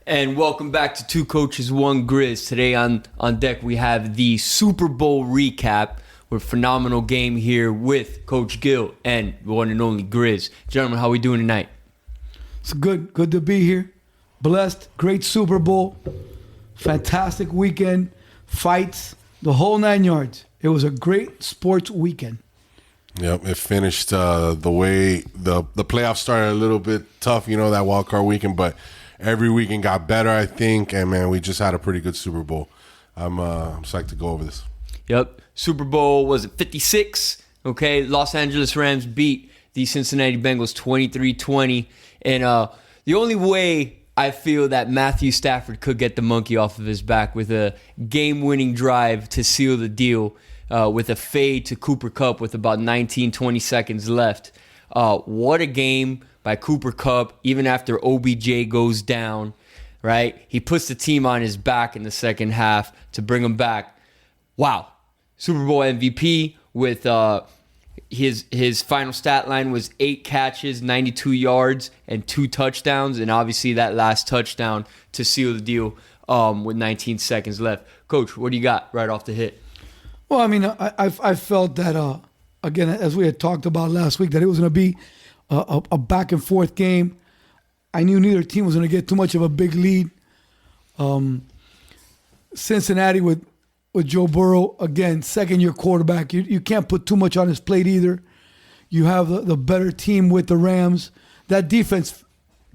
And welcome back to Two Coaches, One Grizz. Today on deck we have the Super Bowl recap with a phenomenal game here with Coach Gil and the one and only Grizz. Gentlemen, how we doing tonight? It's good to be here. Blessed, great Super Bowl, fantastic weekend, fights, the whole 9 yards. It was a great sports weekend. Yep, it finished the way the playoffs started a little bit tough, that wild card weekend, but every weekend got better, I think, and man, we just had a pretty good Super Bowl. I'm psyched to go over this. Yep, Super Bowl was at 56. Okay, Los Angeles Rams beat the Cincinnati Bengals 23-20, and the only way I feel that Matthew Stafford could get the monkey off of his back with a game-winning drive to seal the deal with a fade to Cooper Kupp with about 19-20 seconds left. What a game by Cooper Kupp, even after OBJ goes down, right? He puts the team on his back in the second half to bring him back. Wow. Super Bowl MVP with his final stat line was 8 catches, 92 yards, and 2 touchdowns, and obviously that last touchdown to seal the deal with 19 seconds left. Coach, what do you got right off the hit? Well, I mean, I felt that, again, as we had talked about last week, that it was going to be a back-and-forth game. I knew neither team was going to get too much of a big lead. Cincinnati with Joe Burrow, again, second-year quarterback. You can't put too much on his plate either. You have the better team with the Rams. That defense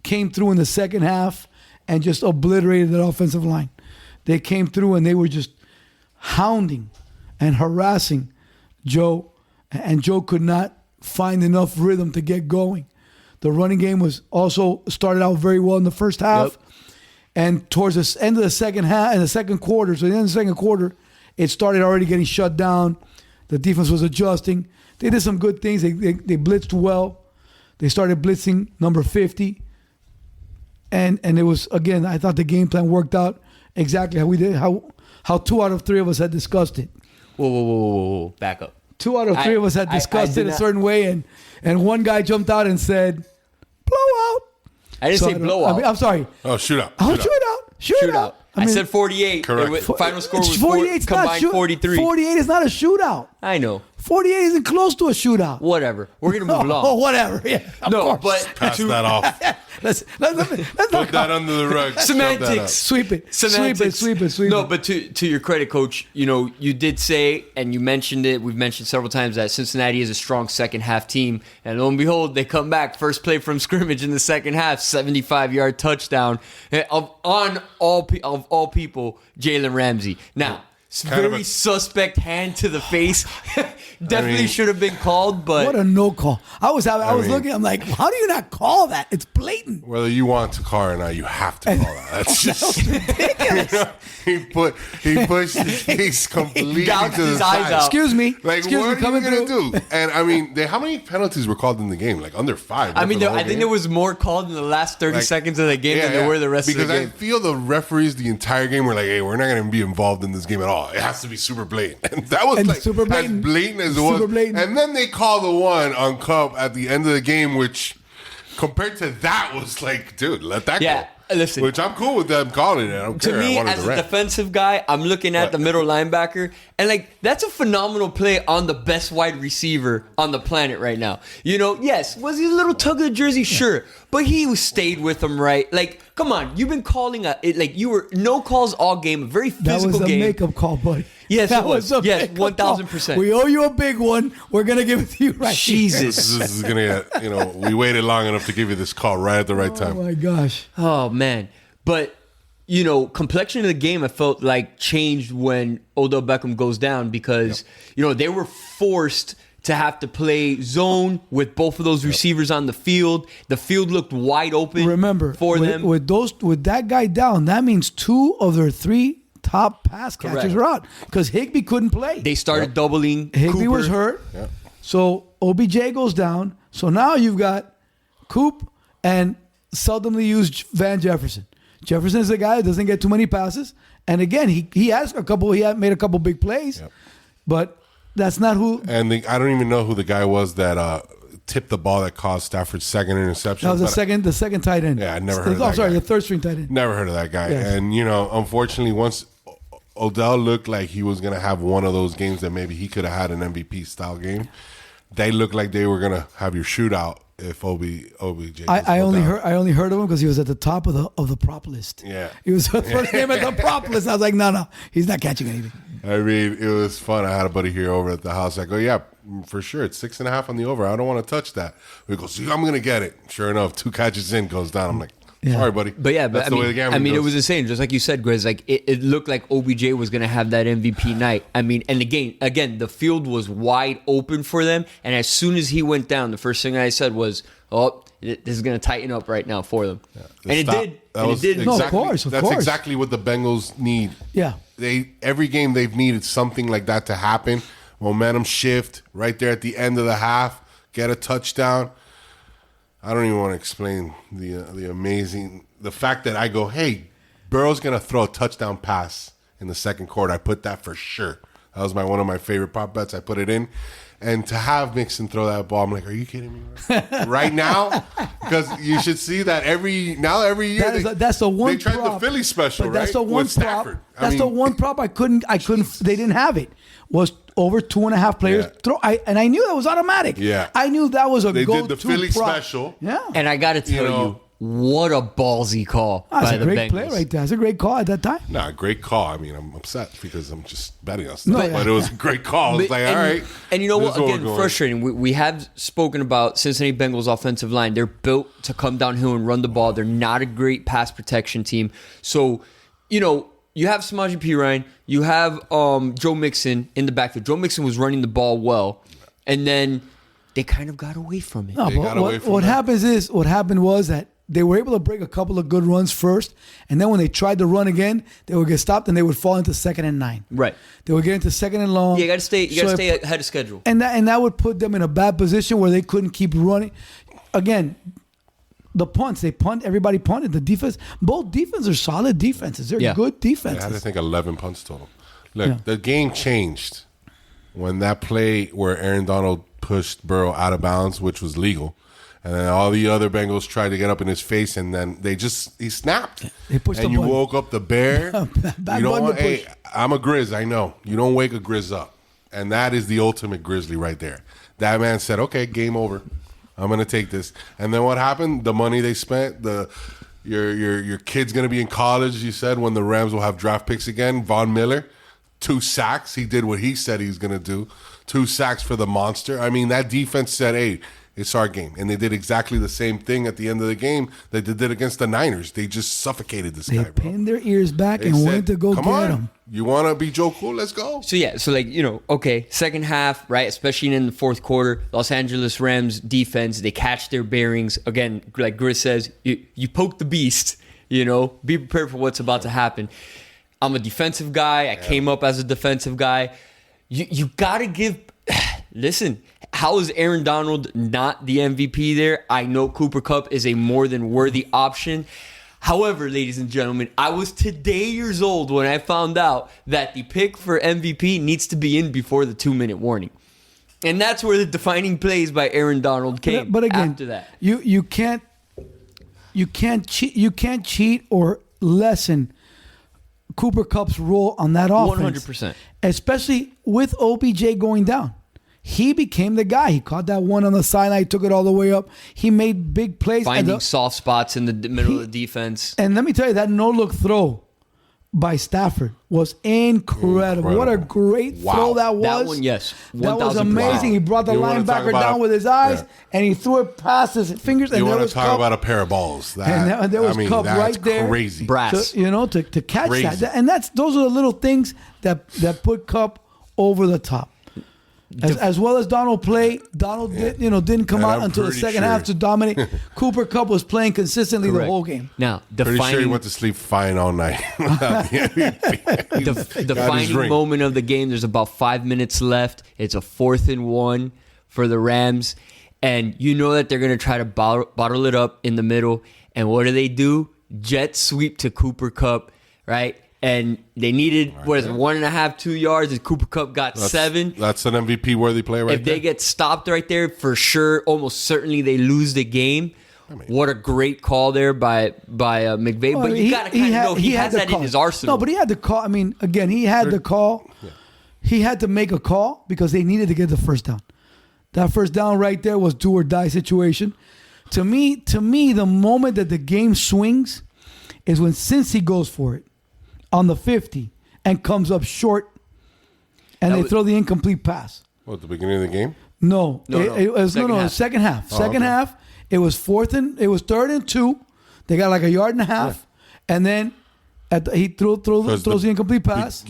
came through in the second half and just obliterated that offensive line. They came through and they were just hounding and harassing Joe, and Joe could not find enough rhythm to get going. The running game was also started out very well in the first half, and towards the end of the second half, in the second quarter, so the end of the second quarter, it started already getting shut down. The defense was adjusting. They did some good things. They blitzed well. They started blitzing number 50, and it was, again, I thought the game plan worked out exactly how we did, how 2 out of 3 of us had discussed it. Whoa. Back up. 2 out of 3 of us had discussed it a certain way, and one guy jumped out and said, blowout. I didn't say blowout. I'm sorry. Oh, shootout. Shootout. I said 48. Correct. Final score was combined 43. 48 is not a shootout. I know. 48 isn't close to a shootout. Whatever. We're going to move along. Oh, whatever. Yeah, of course. But Pass that off. Let's Put that under the rug. Semantics. Sweep it. Semantics. Sweep it. No, but to your credit, Coach, you did say, and you mentioned it, we've mentioned several times that Cincinnati is a strong second half team. And lo and behold, they come back. First play from scrimmage in the second half, 75-yard touchdown of all people, Jalen Ramsey. Now, very suspect hand to the face. Definitely should have been called, but what a no call. I was looking, I'm like, how do you not call that? It's blatant. Whether you want to call or not, you have to call that. That's just ridiculous. He pushed his face completely to the side. Excuse me. Like, what are you going to do? And I mean, how many penalties were called in the game? Like under 5. I mean, I think there was more called in the last 30 seconds of the game than there were the rest of the game. Because I feel the referees the entire game were like, hey, we're not going to be involved in this game at all. It has to be super blatant. And that was super blatant. as blatant as it was. And then they call the one on Kupp at the end of the game, which compared to that was like, dude, let that go. Listen, which I'm cool with them calling it. I don't care. To me, as a defensive guy, I'm looking at the middle linebacker, and that's a phenomenal play on the best wide receiver on the planet right now. Yes, was he a little tug of the jersey? Sure, but he stayed with him, right? Come on, you've been calling you were no calls all game, a very physical game. That was a makeup call, buddy. Yes, it was. Yes, 1,000%. We owe you a big one. We're gonna give it to you right. Jesus, this is gonna get. We waited long enough to give you this call right at the right time. Oh my gosh. Oh man, but complexion of the game I felt like changed when Odell Beckham goes down because they were forced to have to play zone with both of those receivers on the field. The field looked wide open. Remember, for them with that guy down, that means 2 of their 3 top pass catchers were out because Higbee couldn't play. They started doubling. Higbee Cooper was hurt. Yep. So OBJ goes down. So now you've got Coop and seldomly used Van Jefferson. Jefferson is the guy that doesn't get too many passes. And again, he had made a couple big plays. Yep. But That's not who. And I don't even know who the guy was that tipped the ball that caused Stafford's second interception. That was the second tight end. Yeah, I never heard of that guy. The third string tight end. Never heard of that guy. Yes. And, unfortunately, once Odell looked like he was going to have one of those games that maybe he could have had an MVP style game, they looked like they were going to have your shootout if OBJ. I only heard of him because he was at the top of the prop list. Yeah. He was the first name at the prop list. I was like, no, he's not catching anything. I mean, it was fun. I had a buddy here over at the house. I go, yeah, for sure. It's 6.5 on the over. I don't want to touch that. We go, see, I'm going to get it. Sure enough, 2 catches in, goes down. I'm like, sorry, buddy. But yeah, that's the way the game goes. It was insane. Just like you said, Grizz, like it looked like OBJ was going to have that MVP night. I mean, and again, the field was wide open for them. And as soon as he went down, the first thing I said was, oh, this is going to tighten up right now for them. Yeah, and it did. It did. No, of course. That's exactly what the Bengals need. Yeah. Every game they've needed something like that to happen. Momentum shift right there at the end of the half. Get a touchdown. I don't even want to explain the fact that I go, hey, Burrow's going to throw a touchdown pass in the second quarter. I put that for sure. That was one of my favorite prop bets. I put it in. And to have Mixon throw that ball, I'm like, are you kidding me? Right now? Because you should see that every year. That's the one they tried prop, the Philly special, but that's right? The one With prop. Stafford. The one prop I couldn't. They didn't have it. Was over 2.5 players throw. And I knew that was automatic. Yeah, I knew that was a they go-to did the Philly prop. special. Yeah, and I got to tell you, what a ballsy call by the Bengals. That's a great play right there. That's a great call at that time. Nah, great call. I mean, I'm upset because I'm just betting on stuff. No, but it was a great call. It's like, all right. And you know what? Again, frustrating. We have spoken about Cincinnati Bengals offensive line. They're built to come downhill and run the ball. They're not a great pass protection team. So, you have Samaje Perine. You have Joe Mixon in the backfield. Joe Mixon was running the ball well. And then they kind of got away from it. No, what happened was that they were able to break a couple of good runs first, and then when they tried to run again, they would get stopped and they would fall into 2nd and 9. Right. They would get into 2nd and long. Yeah, you got to stay ahead of schedule. And that would put them in a bad position where they couldn't keep running. Again, the punts, they punt, everybody punted. The defense, both defenses are solid defenses. They're good defenses. I had to think 11 punts total. Look, the game changed when that play where Aaron Donald pushed Burrow out of bounds, which was legal. And then all the other Bengals tried to get up in his face, and then he snapped. They pushed and you woke up the bear. You don't want, hey, I'm a Grizz, I know. You don't wake a Grizz up. And that is the ultimate Grizzly right there. That man said, okay, game over. I'm going to take this. And then what happened? The money they spent, your kid's going to be in college, you said, when the Rams will have draft picks again. Von Miller, 2 sacks. He did what he said he was going to do. 2 sacks for the monster. I mean, that defense said, hey, it's our game. And they did exactly the same thing at the end of the game that they did against the Niners. They just suffocated this guy, bro. They pinned their ears back and went to go get him. You want to be Joe Cool? Let's go. So okay, second half, right, especially in the fourth quarter, Los Angeles Rams defense, they catch their bearings. Again, like Grizz says, you poke the beast, be prepared for what's about to happen. I'm a defensive guy. I came up as a defensive guy. You got to give – listen, how is Aaron Donald not the MVP there? I know Cooper Kupp is a more than worthy option. However, ladies and gentlemen, I was today years old when I found out that the pick for MVP needs to be in before the 2-minute warning. And that's where the defining plays by Aaron Donald came. But again, after that. You can't cheat or lessen Cooper Kupp's role on that offense. 100%. Especially with OBJ going down. He became the guy. He caught that one on the sideline, took it all the way up. He made big plays. Finding soft spots in the middle of the defense. And let me tell you, that no-look throw by Stafford was incredible. What a great throw that was. That one, yes. That was amazing. He brought the linebacker down with his eyes, and he threw it past his fingers. You want to talk about a pair of balls. And there was Kupp right there. Crazy. Brass. To catch that. And those are the little things that put Kupp over the top. As well as Donald played, didn't come out until the second half to dominate. Cooper Kupp was playing consistently the whole game. Now, pretty sure he went to sleep fine all night. The defining moment of the game. There's about 5 minutes left. It's a 4th and 1 for the Rams, and you know that they're going to try to bottle it up in the middle. And what do? Jet sweep to Cooper Kupp, right? And they needed, 1.5, 2 yards, and Cooper Kupp got 7. That's an MVP worthy play right If there. they get stopped right there, for sure, almost certainly they lose the game. What a great call there by McVay. But you got to kind of know he has that in his arsenal. No, but he had the call. I mean, again, he had the call. Yeah. He had to make a call because they needed to get the first down. That first down right there was do or die situation. To me, the moment that the game swings is when Cincy goes for it on the 50 and comes up short, and they throw the incomplete pass. What, at the beginning of the game? No. It was second half. Second half. It was 3rd and 2. They got like a yard and a half, and then he throws the incomplete pass.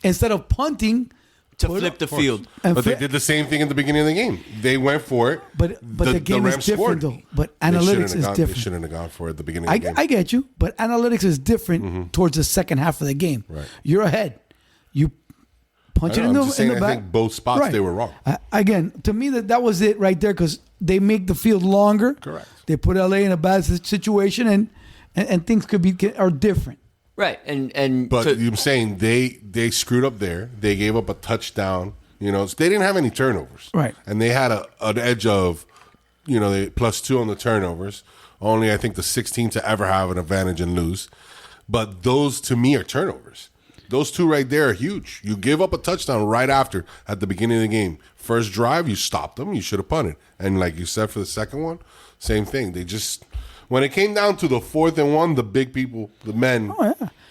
Instead of punting to flip the field. But they did the same thing at the beginning of the game. They went for it. But the game is different, though. But analytics is different. They shouldn't have gone for it at the beginning of the game. I get you, but analytics is different towards the second half of the game. Right. You're ahead. You punch it in the back. I think both spots they were wrong. Again, to me, that was it right there because they make the field longer. Correct. They put LA in a bad situation, and things are different. Right, but I'm saying they screwed up there. They gave up a touchdown. So they didn't have any turnovers. Right, and they had an edge of, they +2 on the turnovers. Only I think the 16 to ever have an advantage and lose. But those to me are turnovers. Those two right there are huge. You give up a touchdown right after at the beginning of the game. First drive, you stopped them. You should have punted. And like you said for the second one, same thing. They just. When it came down to the 4th and 1, the big people, the men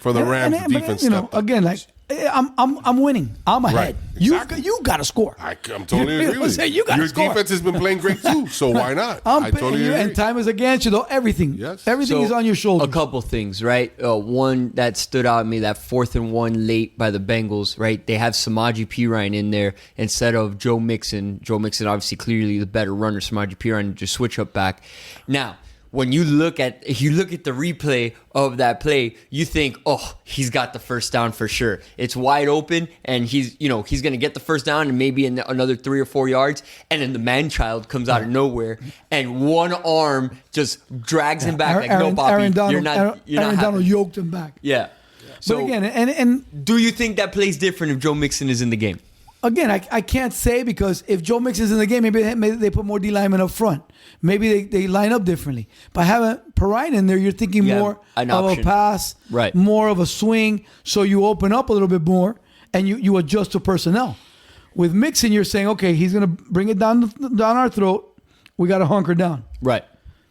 for the Rams, the defense stepped up. Again, like I'm winning. I'm ahead. Right, exactly. You got to score. I'm totally agree with you. You got to score. Your defense has been playing great too, so why not? I totally agree. And time is against you, though. Everything is on your shoulders. A couple things, right? One that stood out to me, that 4th and 1 late by the Bengals, right? They have Samaje Perine in there instead of Joe Mixon. Joe Mixon, obviously, clearly the better runner. Samaje Perine just switch up back. Now, when you look at the replay of that play, you think, oh, he's got the first down for sure. It's wide open, and he's going to get the first down and maybe in another 3 or 4 yards, and then the man-child comes out of nowhere, and one arm just drags him back no, Bobby, Aaron Donald, you're not Donald yoked him back. Yeah. So, but again, and do you think that plays different if Joe Mixon is in the game? Again, I can't say because if Joe Mixon's in the game, maybe they put more D linemen up front. Maybe they line up differently. By having Perine in there, you're thinking more of a pass, right? More of a swing, so you open up a little bit more and you adjust to personnel. With Mixon, you're saying, okay, he's going to bring it down our throat. We got to hunker down. Right.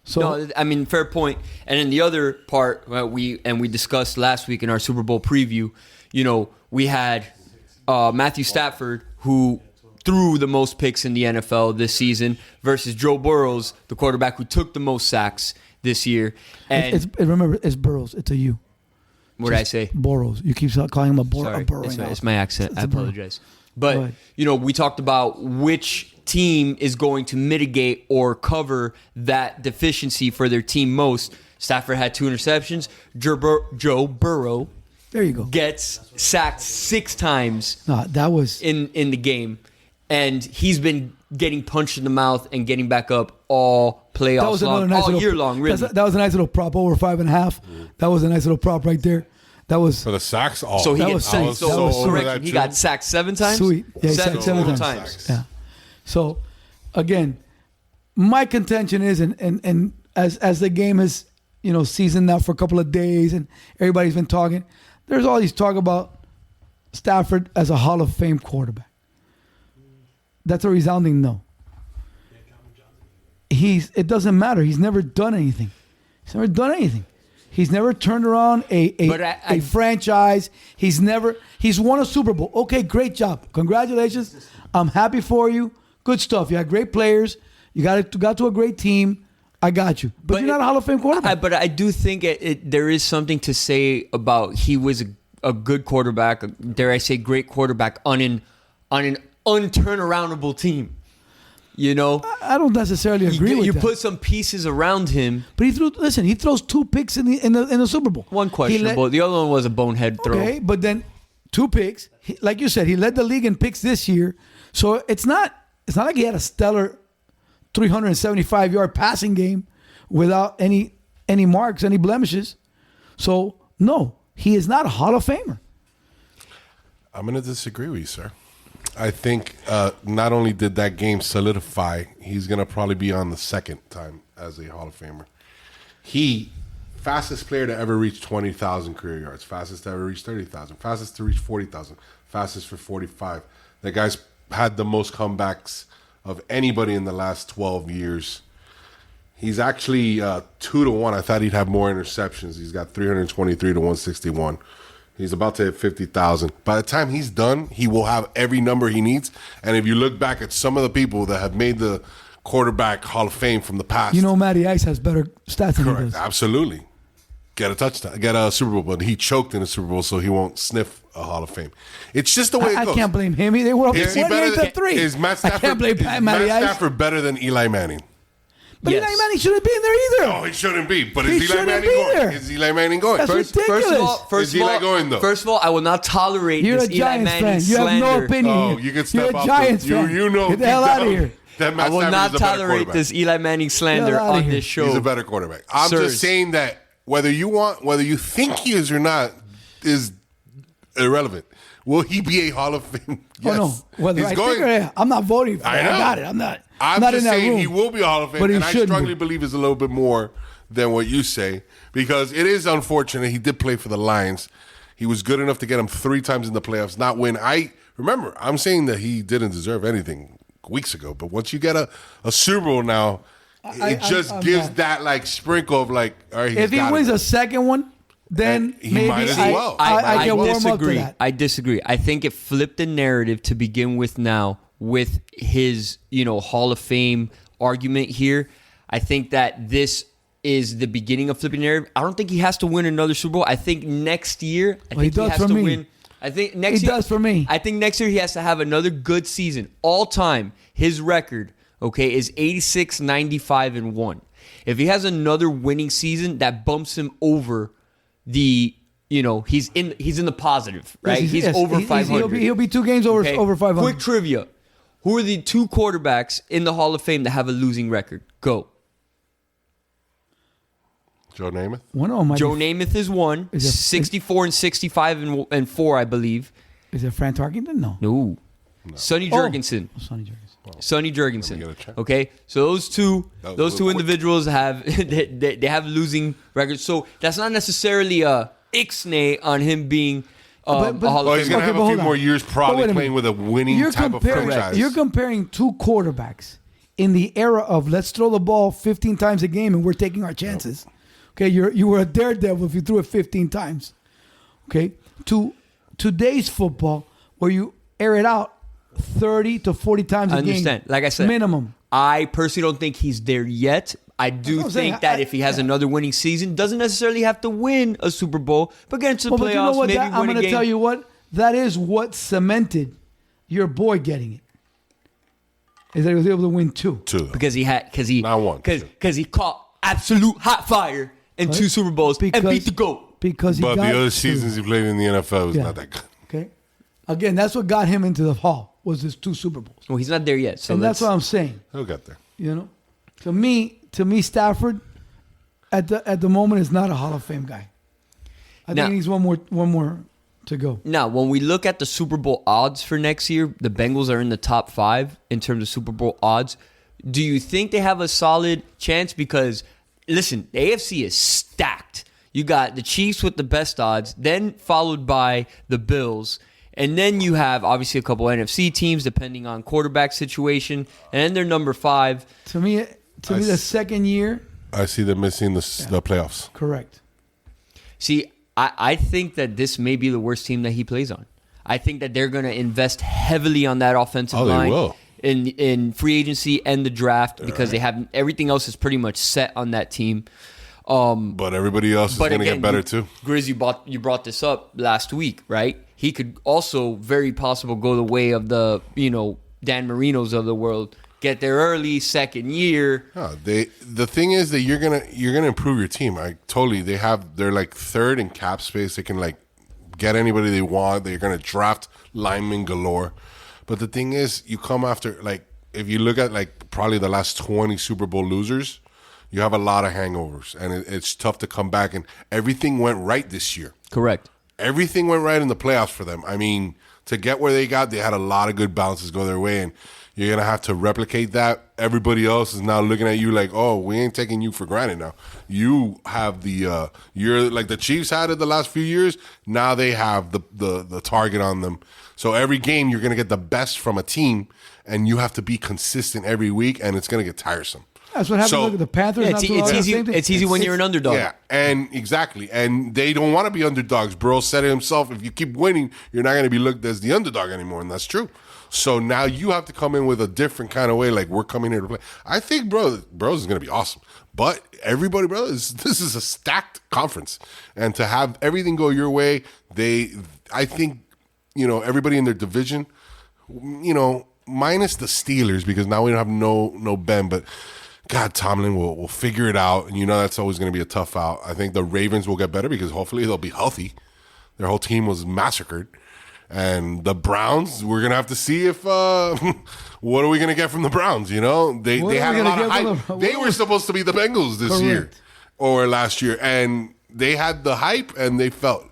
So, no, I mean, fair point. And then the other part we discussed last week in our Super Bowl preview, we had Matthew Stafford, who threw the most picks in the NFL this season, versus Joe Burrow, the quarterback who took the most sacks this year. And remember, it's Burrows. It's a U. What did I say? Burrows. You keep calling him a Burrow. Sorry, it's my accent. I apologize. But, we talked about which team is going to mitigate or cover that deficiency for their team most. Stafford had 2 interceptions. Joe Burrow, there you go, gets sacked 6 times that was in the game. And he's been getting punched in the mouth and getting back up all playoffs long, all year long, really. That was a nice little prop, over 5.5. That was a nice little prop right there. That was for the sacks. So he gets sacked. He got sacked 7 times. Sweet, yeah, he sacked 7 times. Yeah. So again, my contention is, and as the game has seasoned now for a couple of days, and everybody's been talking, there's all these talk about Stafford as a Hall of Fame quarterback. That's a resounding no. It doesn't matter. He's never done anything. He's never turned around a franchise. He's won a Super Bowl. Okay, great job. Congratulations. I'm happy for you. Good stuff. You had great players. You got to a great team. I got you. But you're not a Hall of Fame quarterback. But I do think there is something to say about he was a good quarterback, dare I say great quarterback on an unturnaroundable team. I don't necessarily agree with that. You put some pieces around him. But he throws 2 picks in the Super Bowl. One questionable. The other one was a bonehead throw. Okay, but then 2 picks. Like you said, he led the league in picks this year. So it's not like he had a stellar 375-yard passing game without any marks, any blemishes. So no, he is not a Hall of Famer. I'm going to disagree with you, sir. I think not only did that game solidify, he's going to probably be on the second time as a Hall of Famer. Fastest player to ever reach 20,000 career yards, fastest to ever reach 30,000, fastest to reach 40,000, fastest for 45. That guy's had the most comebacks of anybody in the last 12 years. He's actually 2-1. I thought he'd have more interceptions. He's got 323 to 161. He's about to hit 50,000. By the time he's done, he will have every number he needs. And if you look back at some of the people that have made the quarterback Hall of Fame from the past. You know, Matty Ice has better stats than he Correct, does. absolutely. Get a touchdown, get a Super Bowl, but he choked in the Super Bowl, so he won't sniff a Hall of Fame. It's just the way it goes. I can't blame him. They were up Is he better 28-3. Is Matt Stafford, I can't blame Matty Ice. Stafford better than Eli Manning? But Yes. Eli Manning shouldn't be in there either. No, he shouldn't be. But He is Eli shouldn't Manning be going? there. Is Eli Manning going? That's ridiculous. Is Eli going, though? First of all, I will not tolerate You're this a Eli Giants Manning fan. You slander. have no opinion. Oh, you can step You're a up. Giants fan. You know, Get the hell out of here. That Matt I will Stafford not is a better tolerate quarterback. this Eli Manning slander Get out of on here. this show. He's a better quarterback. I'm Sirs. just saying that whether you think he is or not is irrelevant. Will he be a Hall of Fame? Yes. Oh, no. Whether He's I going. think or I'm not voting for it. I know. I got it. I'm not I'm not just in that saying room. he will be a Hall of Fame, But he and I shouldn't strongly be. believe it's a little bit more than what you say because it is unfortunate. He did play for the Lions. He was good enough to get him 3 times in the playoffs, not win. Remember, I'm saying that he didn't deserve anything weeks ago, but once you get a Super Bowl now, it just I'm gives not. that like sprinkle of like, all right, If he wins a second one, then He maybe might as I, well. I can warm up to disagree. that. I disagree. I think it flipped the narrative to begin with now with his, Hall of Fame argument here. I think that this is the beginning of flipping the narrative. I don't think he has to win another Super Bowl. I think next year, he he does has for to me. win. I think next He year, does for me. I think next year he has to have another good season. All time, his record, is 86, 95, and 1. If he has another winning season, that bumps him over the, he's in the positive, right? Yes, he's yes, over he's- 500. He'll be 2 games over Okay? over 500. Quick trivia. Who are the 2 quarterbacks in the Hall of Fame that have a losing record? Go. Joe Namath. One of them might Joe be, Namath is 1. Is it- 64 and 65 and 4, I believe. Is it Fran Tarkenton? No. No. Sonny Jurgensen. Oh, Sonny Jurgensen. Sonny Let me get a Jurgensen. check. Okay, so those two That was a little quick. individuals have they have losing records. So that's not necessarily a ixnay on him being But- a Hall Well, of he's Famer. going to Okay, have but a few hold on. more years But wait probably a minute. playing with a winning type of franchise. You're comparing 2 quarterbacks in the era of let's throw the ball 15 times a game and we're taking our chances. Okay, you were a daredevil if you threw it 15 times. Okay, to today's football where you air it out 30 to 40 times a I game. understand. Like I said, minimum. I personally don't think he's there yet. I do what I'm saying. think that if he has another winning season, doesn't necessarily have to win a Super Bowl, but get into the But playoffs, you know what? maybe I'm win a going to game. tell you what. That is what cemented your boy getting it. Is that he was able to win 2. Because he Not one, because he caught absolute hot fire in 2 Super Bowls and beat the GOAT. Because he But got the other 2. seasons he played in the NFL was Yeah. not that good. Okay. Again, that's what got him into the Hall was his 2 Super Bowls. Well, he's not there yet. So And that's let's- what I'm saying. He'll get there. You know, to me, Stafford at the moment is not a Hall of Fame guy. I Now- think he needs one more to go. Now, when we look at the Super Bowl odds for next year, the Bengals are in the top 5 in terms of Super Bowl odds. Do you think they have a solid chance? Because, listen, the AFC is stacked. You got the Chiefs with the best odds, then followed by the Bills. And then you have, obviously, a couple NFC teams, depending on quarterback situation. And then they're number 5. To me, the second year, I see them missing the playoffs. correct. See, I think that this may be the worst team that he plays on. I think that they're going to invest heavily on that offensive Oh, they line will. in free agency and the draft because they have everything else is pretty much set on that team. But everybody else is But going to again, get better too. Grizz, you brought this up last week, right? He could also very possible go the way of the Dan Marinos of the world. Get there early, second year. No, the thing is that you're gonna improve your team. They're like 3rd in cap space. They can like get anybody they want. They're gonna draft linemen galore. But the thing is, you come after like if you look at like probably the last 20 Super Bowl losers, you have a lot of hangovers, and it's tough to come back. And everything went right this year. Correct. Everything went right in the playoffs for them. I mean, to get where they got, they had a lot of good bounces go their way, and you're going to have to replicate that. Everybody else is now looking at you like, oh, we ain't taking you for granted now. You have you're like the Chiefs had it the last few years. Now they have the target on them. So every game you're going to get the best from a team, and you have to be consistent every week, and it's going to get tiresome. That's what happened. So, Look at the Panthers. It's easy when you're an underdog. Yeah, and exactly. And they don't want to be underdogs. Burrow said it himself. If you keep winning, you're not going to be looked as the underdog anymore, and that's true. So now you have to come in with a different kind of way, like we're coming here to play. I think Burrow is going to be awesome. But everybody, bro, this is a stacked conference. And to have everything go your way, I think, everybody in their division, minus the Steelers, because now we don't have no Ben, but God, Tomlin will figure it out, and that's always going to be a tough out. I think the Ravens will get better because hopefully they'll be healthy. Their whole team was massacred. And the Browns, we're going to have to see if what are we going to get from the Browns, They had a lot of hype. They were supposed to be the Bengals this year or last year, and they had the hype and they felt,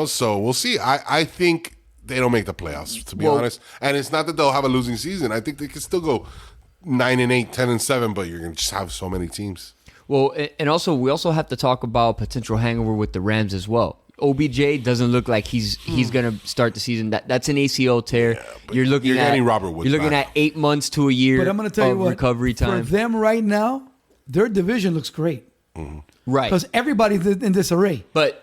so we'll see. I think they don't make the playoffs, to be honest. And it's not that they'll have a losing season. I think they can still go 9-8, 10-7, but you're going to just have so many teams. Well, and also we also have to talk about potential hangover with the Rams as well. OBJ doesn't look like he's going to start the season. That's an ACL tear. Yeah, you're getting Robert Woods. You're looking at 8 months to a year. But I'm going to tell you what, recovery time for them right now. Their division looks great, right? Because everybody's in disarray. But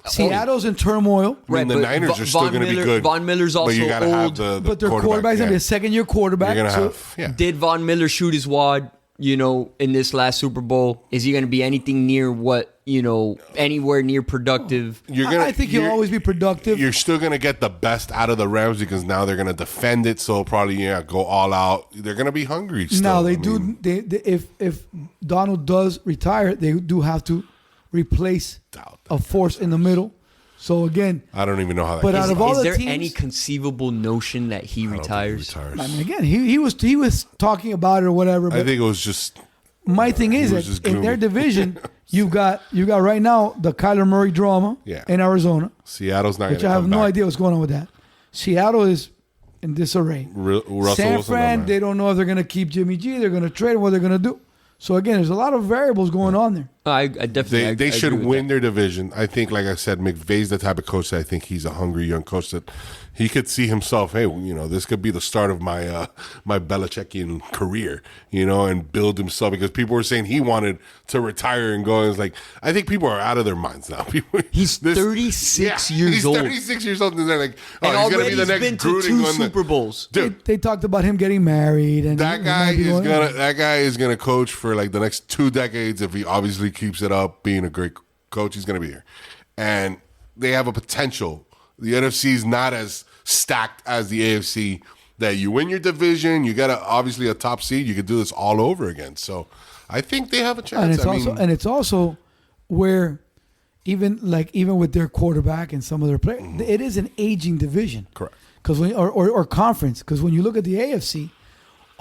Seattle's in turmoil. Right, the Niners are still going to be good. Von Miller's also but you gotta old. Have the but their quarterback's going to be a second-year quarterback. You're going to have. Did Von Miller shoot his wad? In this last Super Bowl, is he going to be anything near what anywhere near productive? I think he'll always be productive. You're still going to get the best out of the Rams because now they're going to defend it. So probably go all out. They're going to be hungry. Still. Now they do. If Donald does retire, they do have to replace a force in the middle. So again, I don't even know how that. But out of all is the there teams, any conceivable notion that he retires? I mean, again, he was talking about it or whatever. But I think it was just. My thing is that in their division, you got right now the Kyler Murray drama in Arizona. Seattle's not. Which I have no idea what's going on with that. Seattle is in disarray. San Fran, they don't know if they're going to keep Jimmy G. They're going to trade him. What they're going to do. So again, there's a lot of variables going on there. I definitely they should win their division. I think, like I said, McVay's the type of coach that I think he's a hungry young coach that he could see himself. Hey, this could be the start of my my Belichickian career, and build himself because people were saying he wanted to retire and go. And it's like I think people are out of their minds now. He's 36 years old. He's 36 years old, and they're like, and he's going to be the next Gruden to 2 Super Bowls. Dude, they talked about him getting married, and that guy is gonna coach for like the next 2 decades if he obviously keeps it up being a great coach. He's going to be here, and they have a potential. The NFC is not as stacked as the AFC. That you win your division, you got obviously a top seed. You could do this all over again. So I think they have a chance. And it's also where even with their quarterback and some of their players, it is an aging division. Correct. Because or conference. Because when you look at the AFC.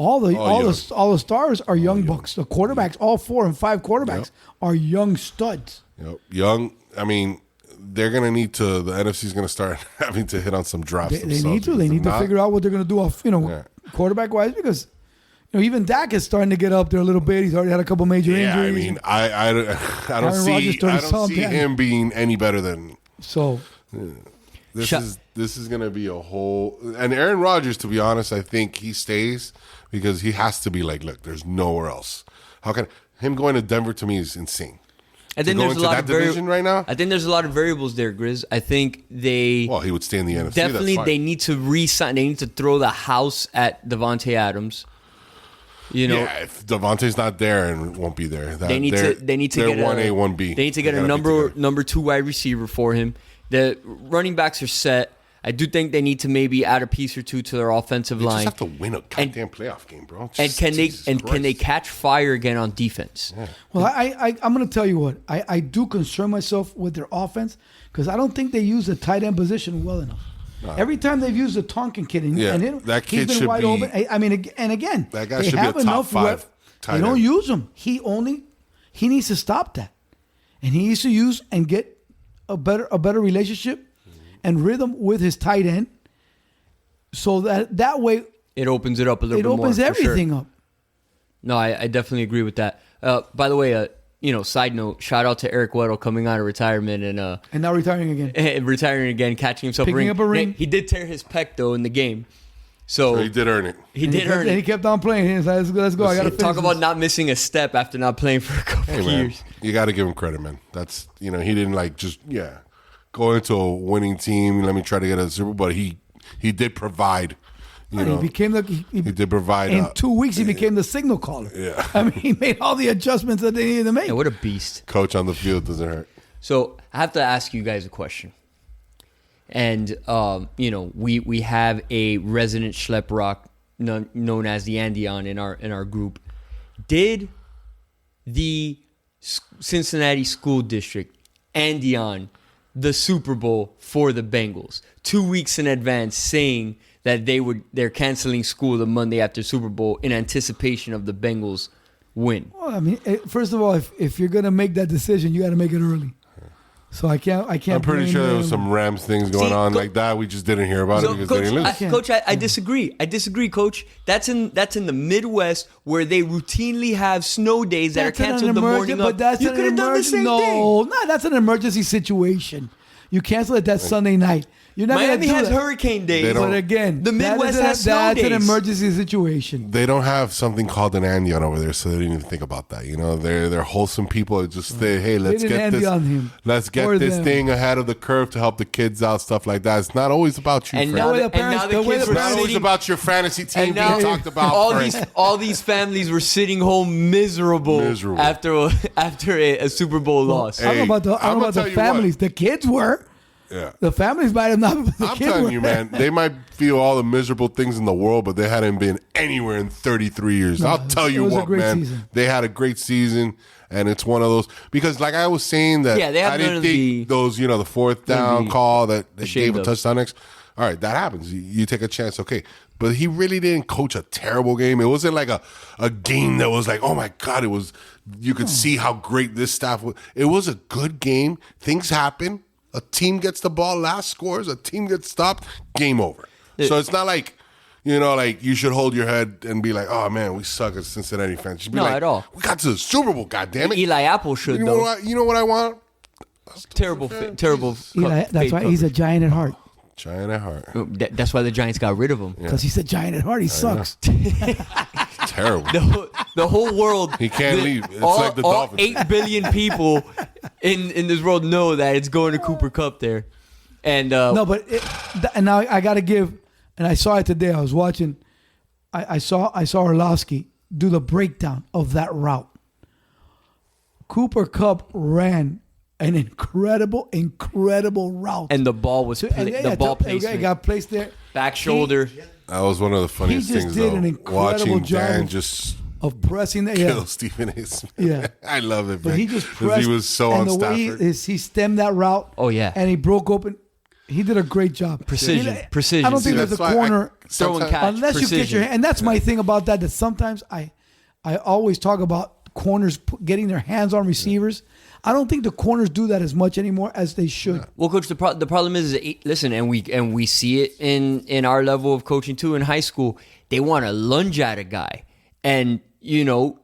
All the stars are young bucks. The quarterbacks, all 4 and 5 quarterbacks, are young studs. Young. I mean, they're going to need to. The NFC is going to start having to hit on some drops. They need to. They need to figure out what they're going to do off, quarterback wise, because even Dak is starting to get up there a little bit. He's already had a couple major injuries. I mean, I don't see him being any better than. So. This is going to be a whole. And Aaron Rodgers, to be honest, I think he stays. Because he has to be like, look, there's nowhere else. How can him going to Denver to me is insane. I think there's a lot of division right now. I think there's a lot of variables there, Grizz. I think he would stay in the NFC. Definitely, they need to re-sign. They need to throw the house at Devontae Adams. If Devontae's not there and won't be there, they need to get 1A, 1B. They need to get a number 2 wide receiver for him. The running backs are set. I do think they need to maybe add a piece or two to their offensive line. They just have to win a goddamn playoff game, bro. And can they catch fire again on defense? Yeah. Well, I'm going to tell you what. I do concern myself with their offense because I don't think they use the tight end position well enough. Every time they've used the Tonkin kid and him, that kid he's been wide open. I mean, and again, that guy should be a top 5 tight end. They don't use him. He only He needs to stop that. And he needs to use and get a better relationship and rhythm with his tight end, so that way it opens it up a little bit more. It opens everything up. No, I definitely agree with that. By the way, side note, shout out to Eric Weddle coming out of retirement and now retiring again, catching himself picking up a ring. He did tear his pec though in the game, so he did earn it. He did earn it. And he kept on playing. He's like, let's go. I got to talk about not missing a step after not playing for a couple of years. You got to give him credit, man. That's he didn't go into a winning team. Let me try to get a Super Bowl. But he did provide. He became he did provide. In 2 weeks, he became the signal caller. Yeah, I mean, he made all the adjustments that they needed to make. Yeah, what a beast! Coach on the field doesn't hurt. So I have to ask you guys a question. And we have a resident schlep rock known as the Andion in our group. Did the Cincinnati School District Andion the Super Bowl for the Bengals 2 weeks in advance, saying that they're canceling school the Monday after Super Bowl in anticipation of the Bengals win? Well, I mean, first of all, if you're gonna make that decision, you got to make it early. So I can't. I'm pretty sure there was some Rams things going on like that. We just didn't hear about it because they didn't listen. Coach, I disagree. Coach. That's in the Midwest where they routinely have snow days that are canceled the morning of. But you could have done the same thing. No, that's an emergency situation. You cancel it that Sunday night. Miami has hurricane days. But again, the Midwest has snow days. That's an emergency situation. They don't have something called an Andion over there, so they didn't even think about that. They're wholesome people. It's just hey, let's get this thing ahead of the curve to help the kids out, stuff like that. It's not always about you. And now the kids were not always about your fantasy team being talked about. All these families were sitting home miserable. after a Super Bowl loss. I don't know about the families. The kids were. Yeah. The families might have not. I'm telling you, man, they might feel all the miserable things in the world, but they hadn't been anywhere in 33 years. I'll tell you what, man. Season. They had a great season, and it's one of those because, like I was saying, that I didn't think those, the fourth down call that they gave a touchdown next. All right, that happens. You take a chance, okay. But he really didn't coach a terrible game. It wasn't like a game that was like, oh my God, it was. You could see how great this staff was. It was a good game. Things happen. A team gets the ball, last scores, a team gets stopped, game over. So it's not like, you should hold your head and be like, oh man, we suck as Cincinnati fans. You should be at all. We got to the Super Bowl, goddammit. Eli Apple should, though. You know what I want? Terrible. Eli, that's why he's a giant at heart. Giant at heart. That's why the Giants got rid of him. Because he's a giant at heart. He sucks. Terrible. The whole world. He can't leave. It's like the Dolphins. 8 billion people in this world know that it's going to Cooper Kupp there. And no, but and now I got to give, and I saw it today. I was watching. I saw Orlovsky do the breakdown of that route. Cooper Kupp ran an incredible route, and the ball was placed. It got placed there. Back shoulder. That was one of the funniest things. He just did an incredible watching job Dan just of pressing the kill Stephen A. Smith. Yeah, I love it. But he just pressed. He was so on Stafford. He stemmed that route. Oh yeah, and he broke open. He did a great job. Precision. I don't think there's a corner throw and catch unless precision. You get your hand. And that's my thing about that. That sometimes I always talk about corners getting their hands on receivers. I don't think the corners do that as much anymore as they should. Well, Coach, the problem is listen, and we see it in our level of coaching too in high school. They want to lunge at a guy and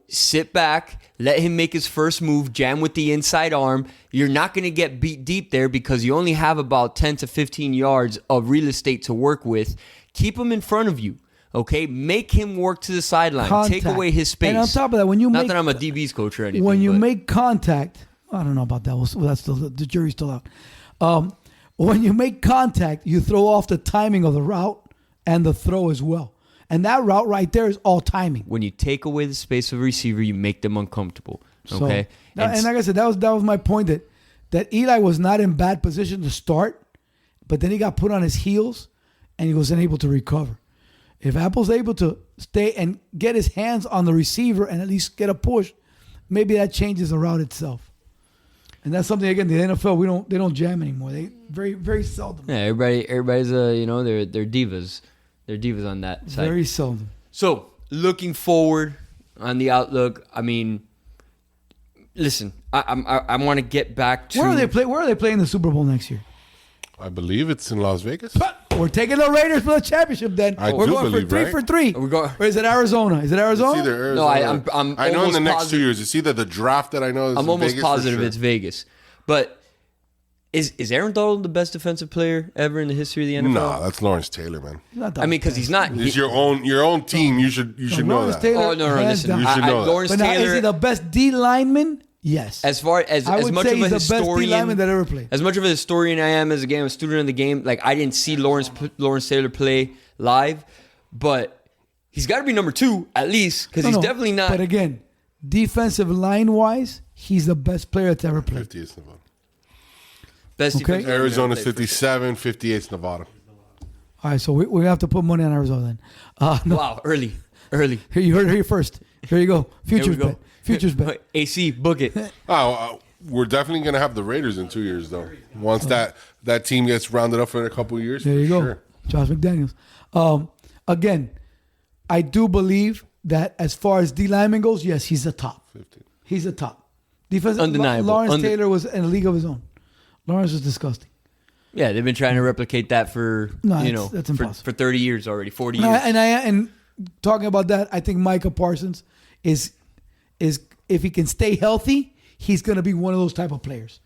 sit back, let him make his first move, jam with the inside arm. You're not going to get beat deep there because you only have about 10 to 15 yards of real estate to work with. Keep him in front of you. Okay, make him work to the sideline. Contact. Take away his space. And on top of that, not that I'm a DB's coach or anything. When you make contact, I don't know about that. Well, that's still the jury's still out. When you make contact, you throw off the timing of the route and the throw as well. And that route right there is all timing. When you take away the space of a receiver, you make them uncomfortable. Okay, and like I said, that was my point that Eli was not in bad position to start, but then he got put on his heels, and he wasn't able to recover. If Apple's able to stay and get his hands on the receiver and at least get a push, maybe that changes the route itself. And that's something, again, the NFL, they don't jam anymore. They very, very seldom. Yeah, everybody's they're divas. They're divas on that side. Very seldom. So, looking forward on the outlook, I mean, listen, I want to get back to Where are they playing the Super Bowl next year? I believe it's in Las Vegas. We're taking the Raiders for the championship. Then we're going believe, for 3 right? for 3. Or is it Arizona? Is it Arizona? It's either Arizona. No, I know in the next positive. 2 years. It's either the draft that I know is I'm in almost Vegas for positive sure. it's Vegas. But is Aaron Donald the best defensive player ever in the history of the NFL? No, that's Lawrence Taylor, man. Not that I mean, because he's not. It's your own team. You should know Lawrence that. Taylor, Oh no, hands listen. down. You should know that. Lawrence But now, Taylor. is he the best D lineman? Yes. As far as I would much say of a he's the best D lineman historian that ever played. as much of a historian I am as a student of the game, like I didn't see Lawrence Taylor play live, but he's got to be number 2 at least because he's definitely not. But again, defensive line wise, he's the best player that's ever played. 50 is Nevada. best Okay. defensive player Arizona's ever played. 57, 58 is Nevada. All right, so we have to put money on Arizona then. No, Wow, early. here you heard it here first. Here you go. Here we Futures go. bet. Futures bet. AC, book it. We're definitely going to have the Raiders in 2 years, though. Once that team gets rounded up for a couple of years. There you for go. Sure. Josh McDaniels. Again, I do believe that as far as D lineman goes, yes, he's the top. 15. He's the top. Defensive. Undeniable. Lawrence Taylor was in a league of his own. Lawrence was disgusting. Yeah, they've been trying to replicate that for that's impossible. for 30 years already, 40 years. And talking about that, I think Micah Parsons is if he can stay healthy, he's going to be one of those type of players.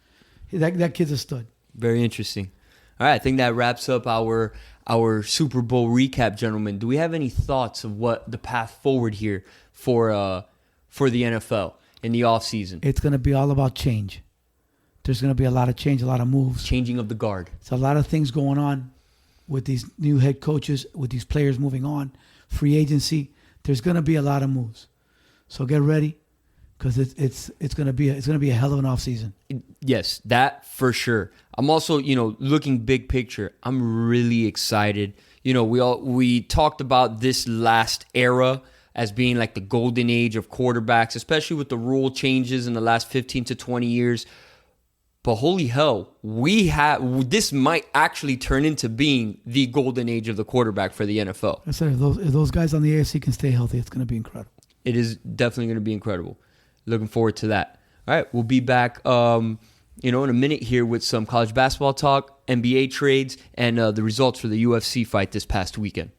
That kid's a stud. Very interesting. All right, I think that wraps up our Super Bowl recap, gentlemen. Do we have any thoughts of what the path forward here for the NFL in the offseason? It's going to be all about change. There's going to be a lot of change, a lot of moves. Changing of the guard. It's a lot of things going on with these new head coaches, with these players moving on, free agency. There's going to be a lot of moves. So get ready because it's going to be a hell of an offseason. Yes, that for sure. I'm also, looking big picture. I'm really excited. We talked about this last era as being like the golden age of quarterbacks, especially with the rule changes in the last 15 to 20 years. But holy hell, this might actually turn into being the golden age of the quarterback for the NFL. I said if those guys on the AFC can stay healthy, it's going to be incredible. It is definitely going to be incredible. Looking forward to that. All right, we'll be back, in a minute here with some college basketball talk, NBA trades, and the results for the UFC fight this past weekend.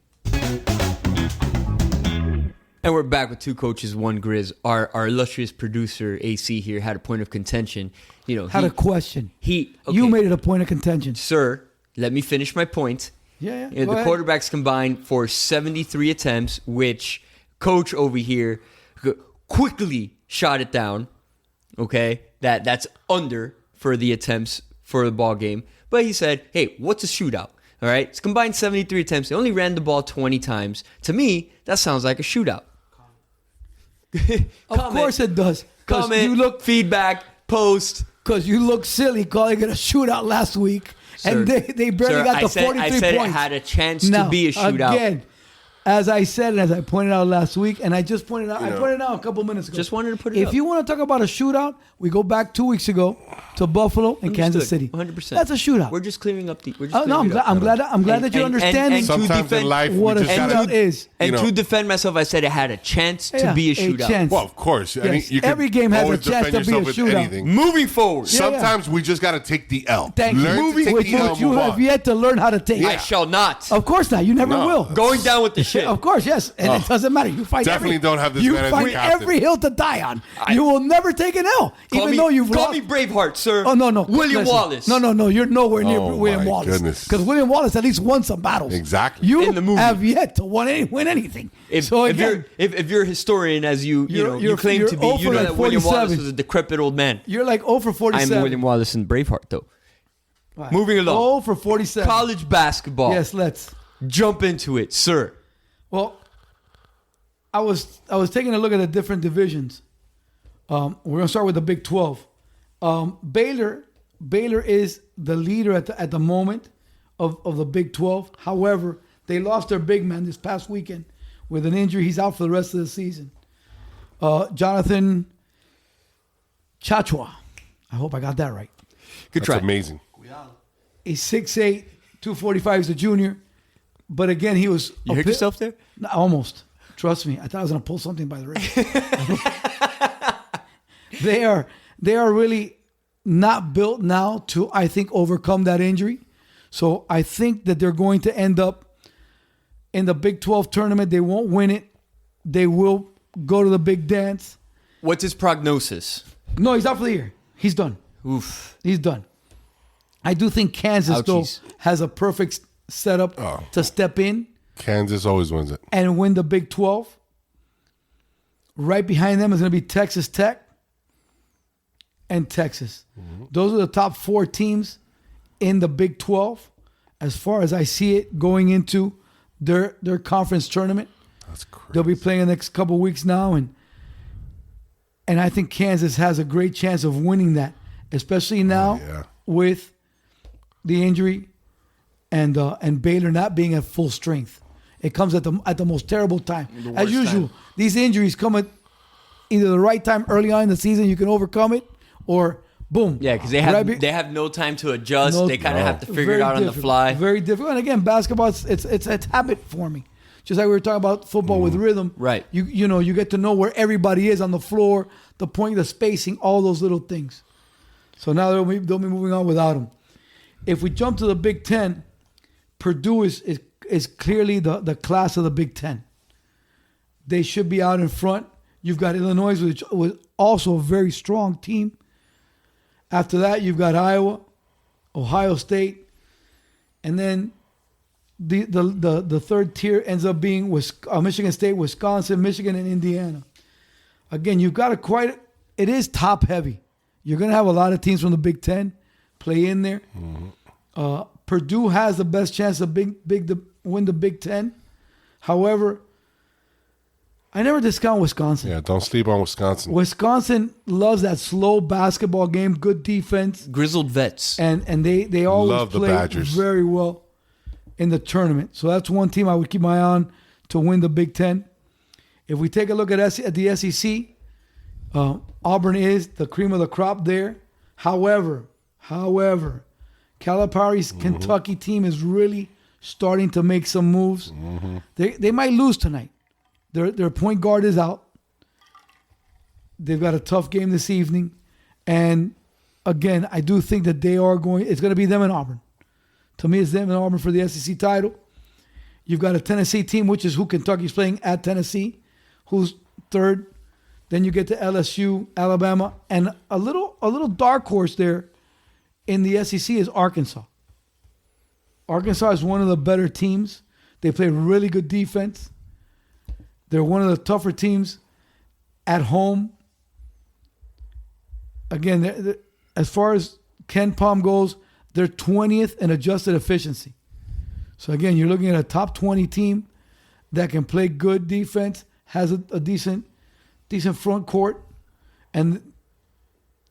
And we're back with two coaches, one Grizz. Our illustrious producer AC here had a point of contention. Had a question. Okay. You made it a point of contention. Sir, let me finish my point. Yeah. The Go ahead. quarterbacks combined for 73 attempts, which coach over here quickly shot it down. Okay, that's under for the attempts for the ball game. But he said, hey, what's a shootout? All right, it's combined 73 attempts. They only ran the ball 20 times. To me, that sounds like a shootout. Of course it does. Comment, feedback, post. Because you look silly calling it a shootout last week. Sir, and they barely got the 43 I said points. it had a chance to be a shootout. Again, as I said and as I pointed out last week, and I just pointed out, I pointed out a couple minutes ago. Just wanted to put it If up. you want to talk about a shootout, we go back 2 weeks ago to Buffalo and Kansas City. 100%. That's a shootout. We're just clearing up the. I'm glad that you're understanding Sometimes in life, what we a just shootout gotta, is. And you know. to defend myself, I said it had a chance to be a shootout. chance. Well, of course. I mean, Yes, you can every game has a always chance defend to be a yourself with shootout. anything. Moving forward, Sometimes we just got to take the L. Thank you. Learn to take Which the L, you move have on. yet to learn how to take. I shall not. Of course not. You never No. will. Going down with the shit. Of course, yes. And it doesn't matter. You fight Definitely every, don't have this you man as fight your captain. every hill to die on. You will never take an L, even though you've call lost. me Braveheart, sir. Oh, no. William Listen. Wallace. No. You're nowhere near Oh, William my Wallace. goodness. Because William Wallace at least won some battles. Exactly. You In the movie. have yet to win anything. If Again, you're a historian, as you claim you're to be, 0 you for know like that William 47. Wallace was a decrepit old man. you're like 0 for 47. I'm William Wallace in Braveheart, though. Right. Moving along. 0 for 47. College basketball. Yes, let's. Jump into it, sir. Well, I was taking a look at the different divisions. We're gonna start with the Big 12. Baylor is the leader at the moment of the Big 12. However, they lost their big man this past weekend with an injury. He's out for the rest of the season. Jonathan Chachua. I hope I got that right. Good That's try. amazing. He's 6'8", 245. He's a junior. But again, he was... You hurt yourself there? No, almost. Trust me. I thought I was going to pull something by the wrist. they are really not built now to, I think, overcome that injury. So I think that they're going to end up in the Big 12 tournament. They won't win it. They will go to the big dance. What's his prognosis? No, he's out for the year. He's done. Oof. He's done. I do think Kansas, though, Ouchies. has a perfect setup to step in Kansas always wins it. and win the Big 12. Right behind them is going to be Texas Tech and Texas. Those are the top 4 teams in the Big 12 as far as I see it going into their conference tournament. That's crazy. They'll be playing the next couple of weeks now, and I think Kansas has a great chance of winning that, especially now with the injury and Baylor not being at full strength. It comes at the most terrible time. As usual, these injuries come at either the right time early on in the season, you can overcome it, or boom. Yeah, because they have no time to adjust. They kind of have to figure it out on the fly. Very difficult. And again, basketball, it's habit forming. Just like we were talking about football with rhythm. Right. You know, you get to know where everybody is on the floor, the point, the spacing, all those little things. So now they'll be moving on without them. If we jump to the Big Ten, Purdue is clearly the class of the Big Ten. They should be out in front. You've got Illinois, which was also a very strong team. After that, you've got Iowa, Ohio State, and then the third tier ends up being Michigan State, Wisconsin, Michigan, and Indiana. Again, you've got it is top heavy. You're going to have a lot of teams from the Big Ten play in there. Mm-hmm. Purdue has the best chance to win the Big Ten. However, I never discount Wisconsin. Yeah, don't sleep on Wisconsin. Wisconsin loves that slow basketball game, good defense. Grizzled vets. And they always Love the play Badgers. very well in the tournament. So that's one team I would keep my eye on to win the Big Ten. If we take a look at the SEC, Auburn is the cream of the crop there. However, Calipari's Kentucky team is really starting to make some moves. Mm-hmm. They might lose tonight. Their point guard is out. They've got a tough game this evening. And again, I do think that it's going to be them and Auburn. To me, it's them and Auburn for the SEC title. You've got a Tennessee team, which is who Kentucky's playing at Tennessee, who's third. Then you get to LSU, Alabama, and a little dark horse there in the SEC is Arkansas. Arkansas is one of the better teams. They play really good defense. They're one of the tougher teams at home. Again, as far as Ken Palm goes, they're 20th in adjusted efficiency. So again, you're looking at a top 20 team that can play good defense, has a decent front court, and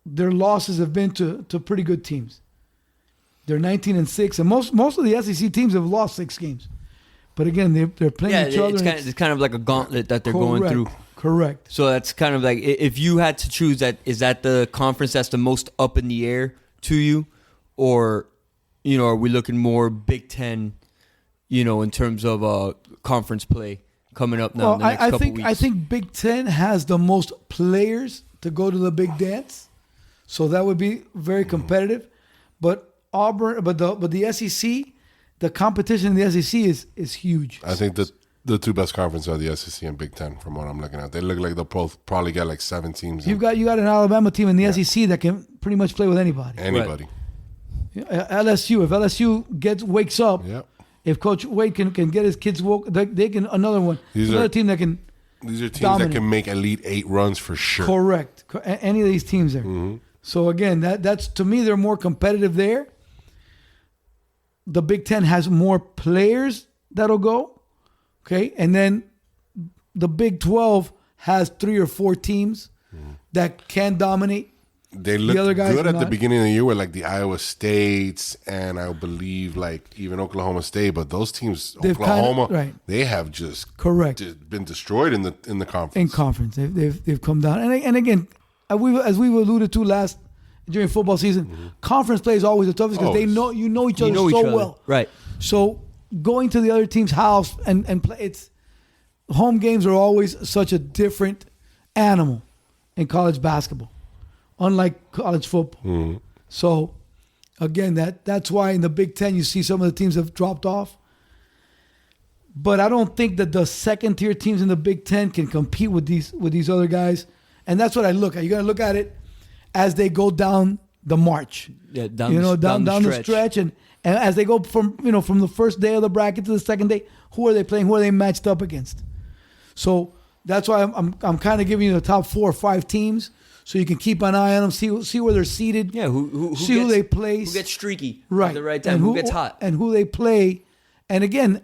their losses have been to pretty good teams. They're 19-6, and most of the SEC teams have lost 6 games. But again, they're playing each other. It's kind of like a gauntlet that they're going through. Correct. So that's kind of like, if you had to choose, is that the conference that's the most up in the air to you? Or, are we looking more Big Ten, in terms of conference play coming up now in the next couple weeks? I think Big Ten has the most players to go to the big dance. So that would be very competitive. But the SEC, the competition in the SEC is huge. I think the two best conferences are the SEC and Big Ten from what I'm looking at. They look like they'll both probably get like 7 teams. You got an Alabama team in the SEC that can pretty much play with anybody. Anybody. Right. LSU, if LSU wakes up, if Coach Wade can get his kids woke, they can another one. Another team that can. These are teams dominate. that can make Elite 8 runs for sure. Correct. Any of these teams there. Mm-hmm. So again, that's to me they're more competitive there. The Big Ten has more players that'll go. Okay, and then the Big 12 has 3 or 4 teams that can dominate. They looked good at the beginning of the year with like the Iowa States and I believe like even Oklahoma State, but those teams, Oklahoma, they have just been destroyed in the conference. In conference, they've come down, and again, as we've alluded to during football season, conference play is always the toughest because you know each other so well, right? So going to the other team's house and play, home games are always such a different animal in college basketball. unlike college football. Mm-hmm. So, again, that's why in the Big Ten you see some of the teams have dropped off. But I don't think that the second-tier teams in the Big Ten can compete with these other guys. And that's what I look at. You got to look at it as they go down the march. Yeah, down the stretch. And as they go from the first day of the bracket to the second day, who are they playing? Who are they matched up against? So that's why I'm kind of giving you the top 4 or 5 teams so you can keep an eye on them, see where they're seated. Yeah, who they place. Who gets streaky right. at the right time, who gets hot. And who they play. And again,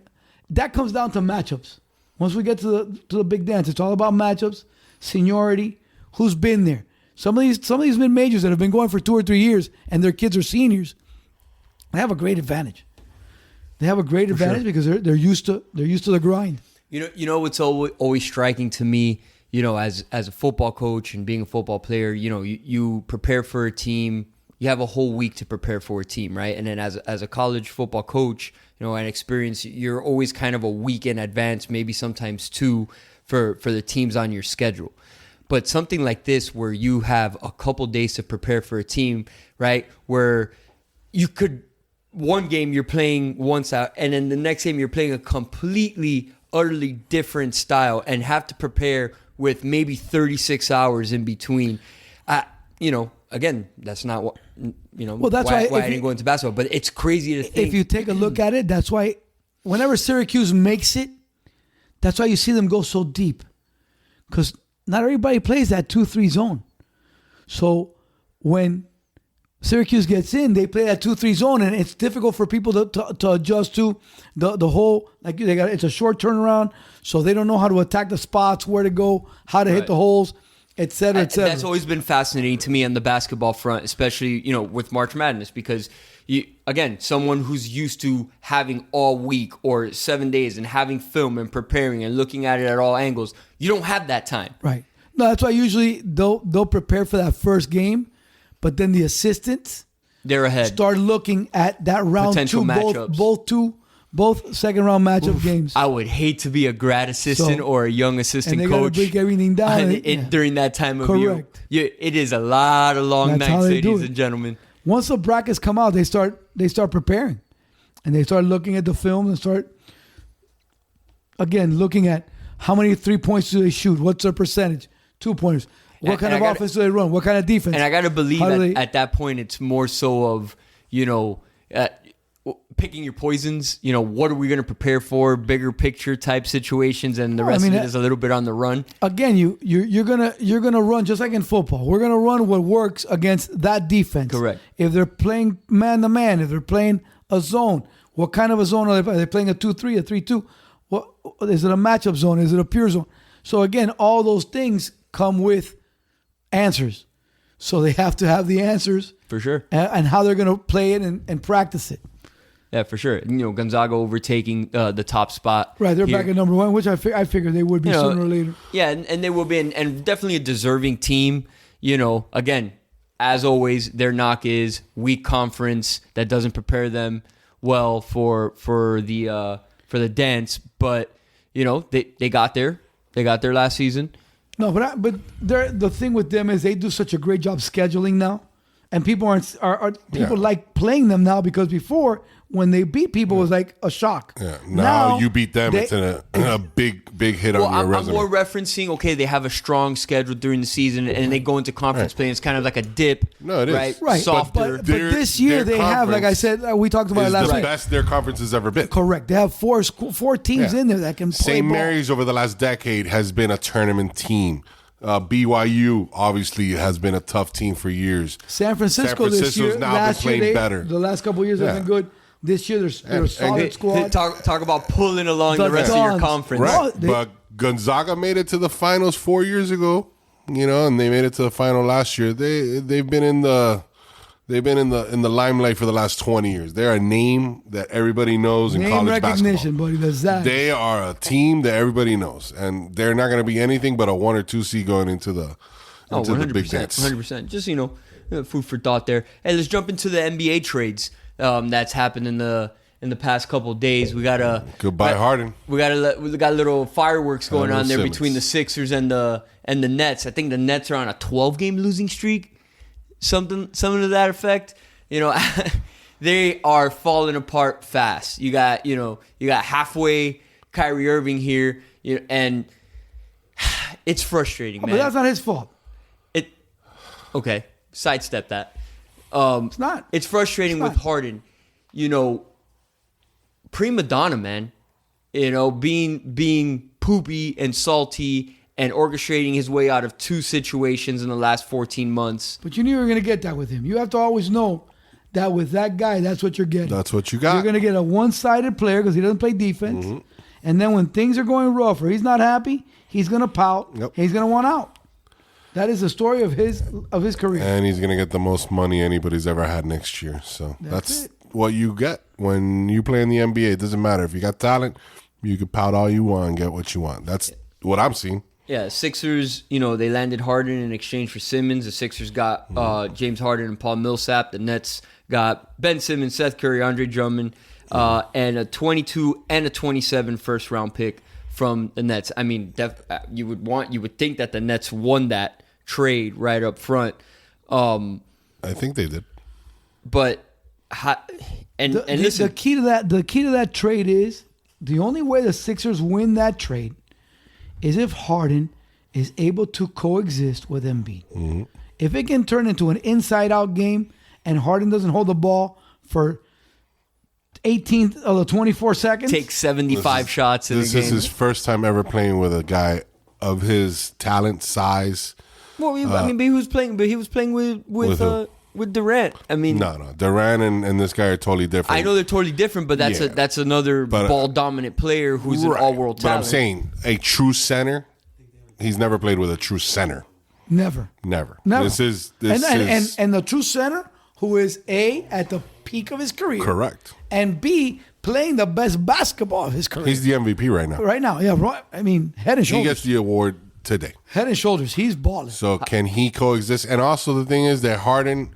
that comes down to matchups. Once we get to the big dance, it's all about matchups, seniority, who's been there. Some of these mid-majors that have been going for 2 or 3 years and their kids are seniors, they have a great advantage. They have a great advantage because they're used to the grind. You know what's always striking to me, as a football coach and being a football player, you prepare for a team. You have a whole week to prepare for a team, right? And then as a college football coach, and experience, you're always kind of a week in advance, maybe sometimes 2 for the teams on your schedule. But something like this, where you have a couple days to prepare for a team, right? Where you could, one game you're playing one style, and then the next game you're playing a completely, utterly different style, and have to prepare with maybe 36 hours in between. Again, that's not what, Well, that's why I didn't go into basketball, but it's crazy to think. If you take a look at it, that's why whenever Syracuse makes it, that's why you see them go so deep. Because not everybody plays that 2-3 zone. So when Syracuse gets in, they play that 2-3 zone, and it's difficult for people to adjust to the whole, like it's a short turnaround, so they don't know how to attack the spots, where to go, how to hit the holes, et cetera, et cetera. That's always been fascinating to me on the basketball front, especially, with March Madness, because someone who's used to having all week or 7 days and having film and preparing and looking at it at all angles, you don't have that time. Right. No, that's why usually they'll prepare for that first game, but then the assistants, they're ahead. Start looking at that round Potential 2, matchups. both second round matchup games. I would hate to be a grad assistant or a young assistant and they coach. Break everything down during that time of Correct. year. It is a lot of long nights, ladies and gentlemen. Once the brackets come out, they start preparing, and they start looking at the film and start again looking at how many 3 points do they shoot, what's their percentage, 2 pointers, what kind of offense do they run, what kind of defense. And I got to believe at that point it's more so of picking your poisons. What are we going to prepare for? Bigger picture type situations, and the rest of it is a little bit on the run. Again, you're gonna run just like in football. We're gonna run what works against that defense. Correct. If they're playing man to man, if they're playing a zone, what kind of a zone are they playing? Are they playing a 2-3, a 3-2? What is it? A matchup zone? Is it a pure zone? So again, all those things come with answers. So they have to have the answers for sure, and how they're gonna play it and practice it. Yeah, for sure. Gonzaga overtaking the top spot. Right, they're here. back at number 1, which I figured they would be sooner or later. Yeah, and they will be, and definitely a deserving team. Again, as always, their knock is weak conference that doesn't prepare them well for the dance. But they got there. They got there last season. No, but the thing with them is they do such a great job scheduling now, and people like playing them now, because before, when they beat people, it was like a shock. Yeah. Now you beat them, it's a big hit on your resume. I'm more referencing, okay, they have a strong schedule during the season, and they go into conference play, and it's kind of like a dip. No, it is. Right. Softer. But this year they have, like I said, we talked about it last week. the best their conference has ever been. Correct. They have four teams in there that can play St. ball. Mary's over the last decade has been a tournament team. BYU obviously has been a tough team for years. San Francisco this year, now been playing better. The last couple of years have been good. This year, they're a solid squad. Talk about pulling along the rest of your conference. Right. But Gonzaga made it to the finals 4 years ago, and they made it to the final last year. They've been in the limelight for the last 20 years. They're a name that everybody knows in college basketball. Name recognition, buddy. That's that. They are a team that everybody knows, and they're not going to be anything but a 1 or 2 seed going into the big dance. 100%. Just food for thought there. Hey, let's jump into the NBA trades. That's happened in the past couple of days. We got goodbye Harden. We got a little fireworks going on there Simmons. between the Sixers and the Nets. I think the Nets are on a 12-game losing streak. something to that effect. They are falling apart fast. You got halfway Kyrie Irving here, and it's frustrating, man. But that's not his fault. Okay, sidestep that. It's not. It's frustrating with Harden. Prima donna, man. Being poopy and salty and orchestrating his way out of 2 situations in the last 14 months. But you knew you were going to get that with him. You have to always know that with that guy, that's what you're getting. That's what you got. You're going to get a one-sided player because he doesn't play defense. Mm-hmm. And then when things are going rough or he's not happy, he's going to pout. Yep. He's going to want out. That is the story of his career. And he's going to get the most money anybody's ever had next year. So that's what you get when you play in the NBA. It doesn't matter. If you got talent, you can pout all you want and get what you want. That's what I'm seeing. Yeah, Sixers, they landed Harden in exchange for Simmons. The Sixers got James Harden and Paul Millsap. The Nets got Ben Simmons, Seth Curry, Andre Drummond, and a 22 and a 27 first-round pick from the Nets. I mean, you would think that the Nets won that trade right up front. I think they did. But listen, the key to that trade is the only way the Sixers win that trade is if Harden is able to coexist with Embiid. Mm-hmm. If it can turn into an inside-out game and Harden doesn't hold the ball for 18 of the 24 seconds, take 75 shots in the game. This is his first time ever playing with a guy of his talent, size. Well, but he was playing with Durant. I mean, no, Durant and this guy are totally different. I know they're totally different, but that's another ball dominant player who's an all world talent. But I'm saying a true center. He's never played with a true center. Never. This is the true center who is at the peak of his career, correct, and B playing the best basketball of his career. He's the MVP right now. Right now, yeah. Right. I mean, head and shoulders. He gets the award today. Head and shoulders. He's balling. So can he coexist? And also the thing is that Harden,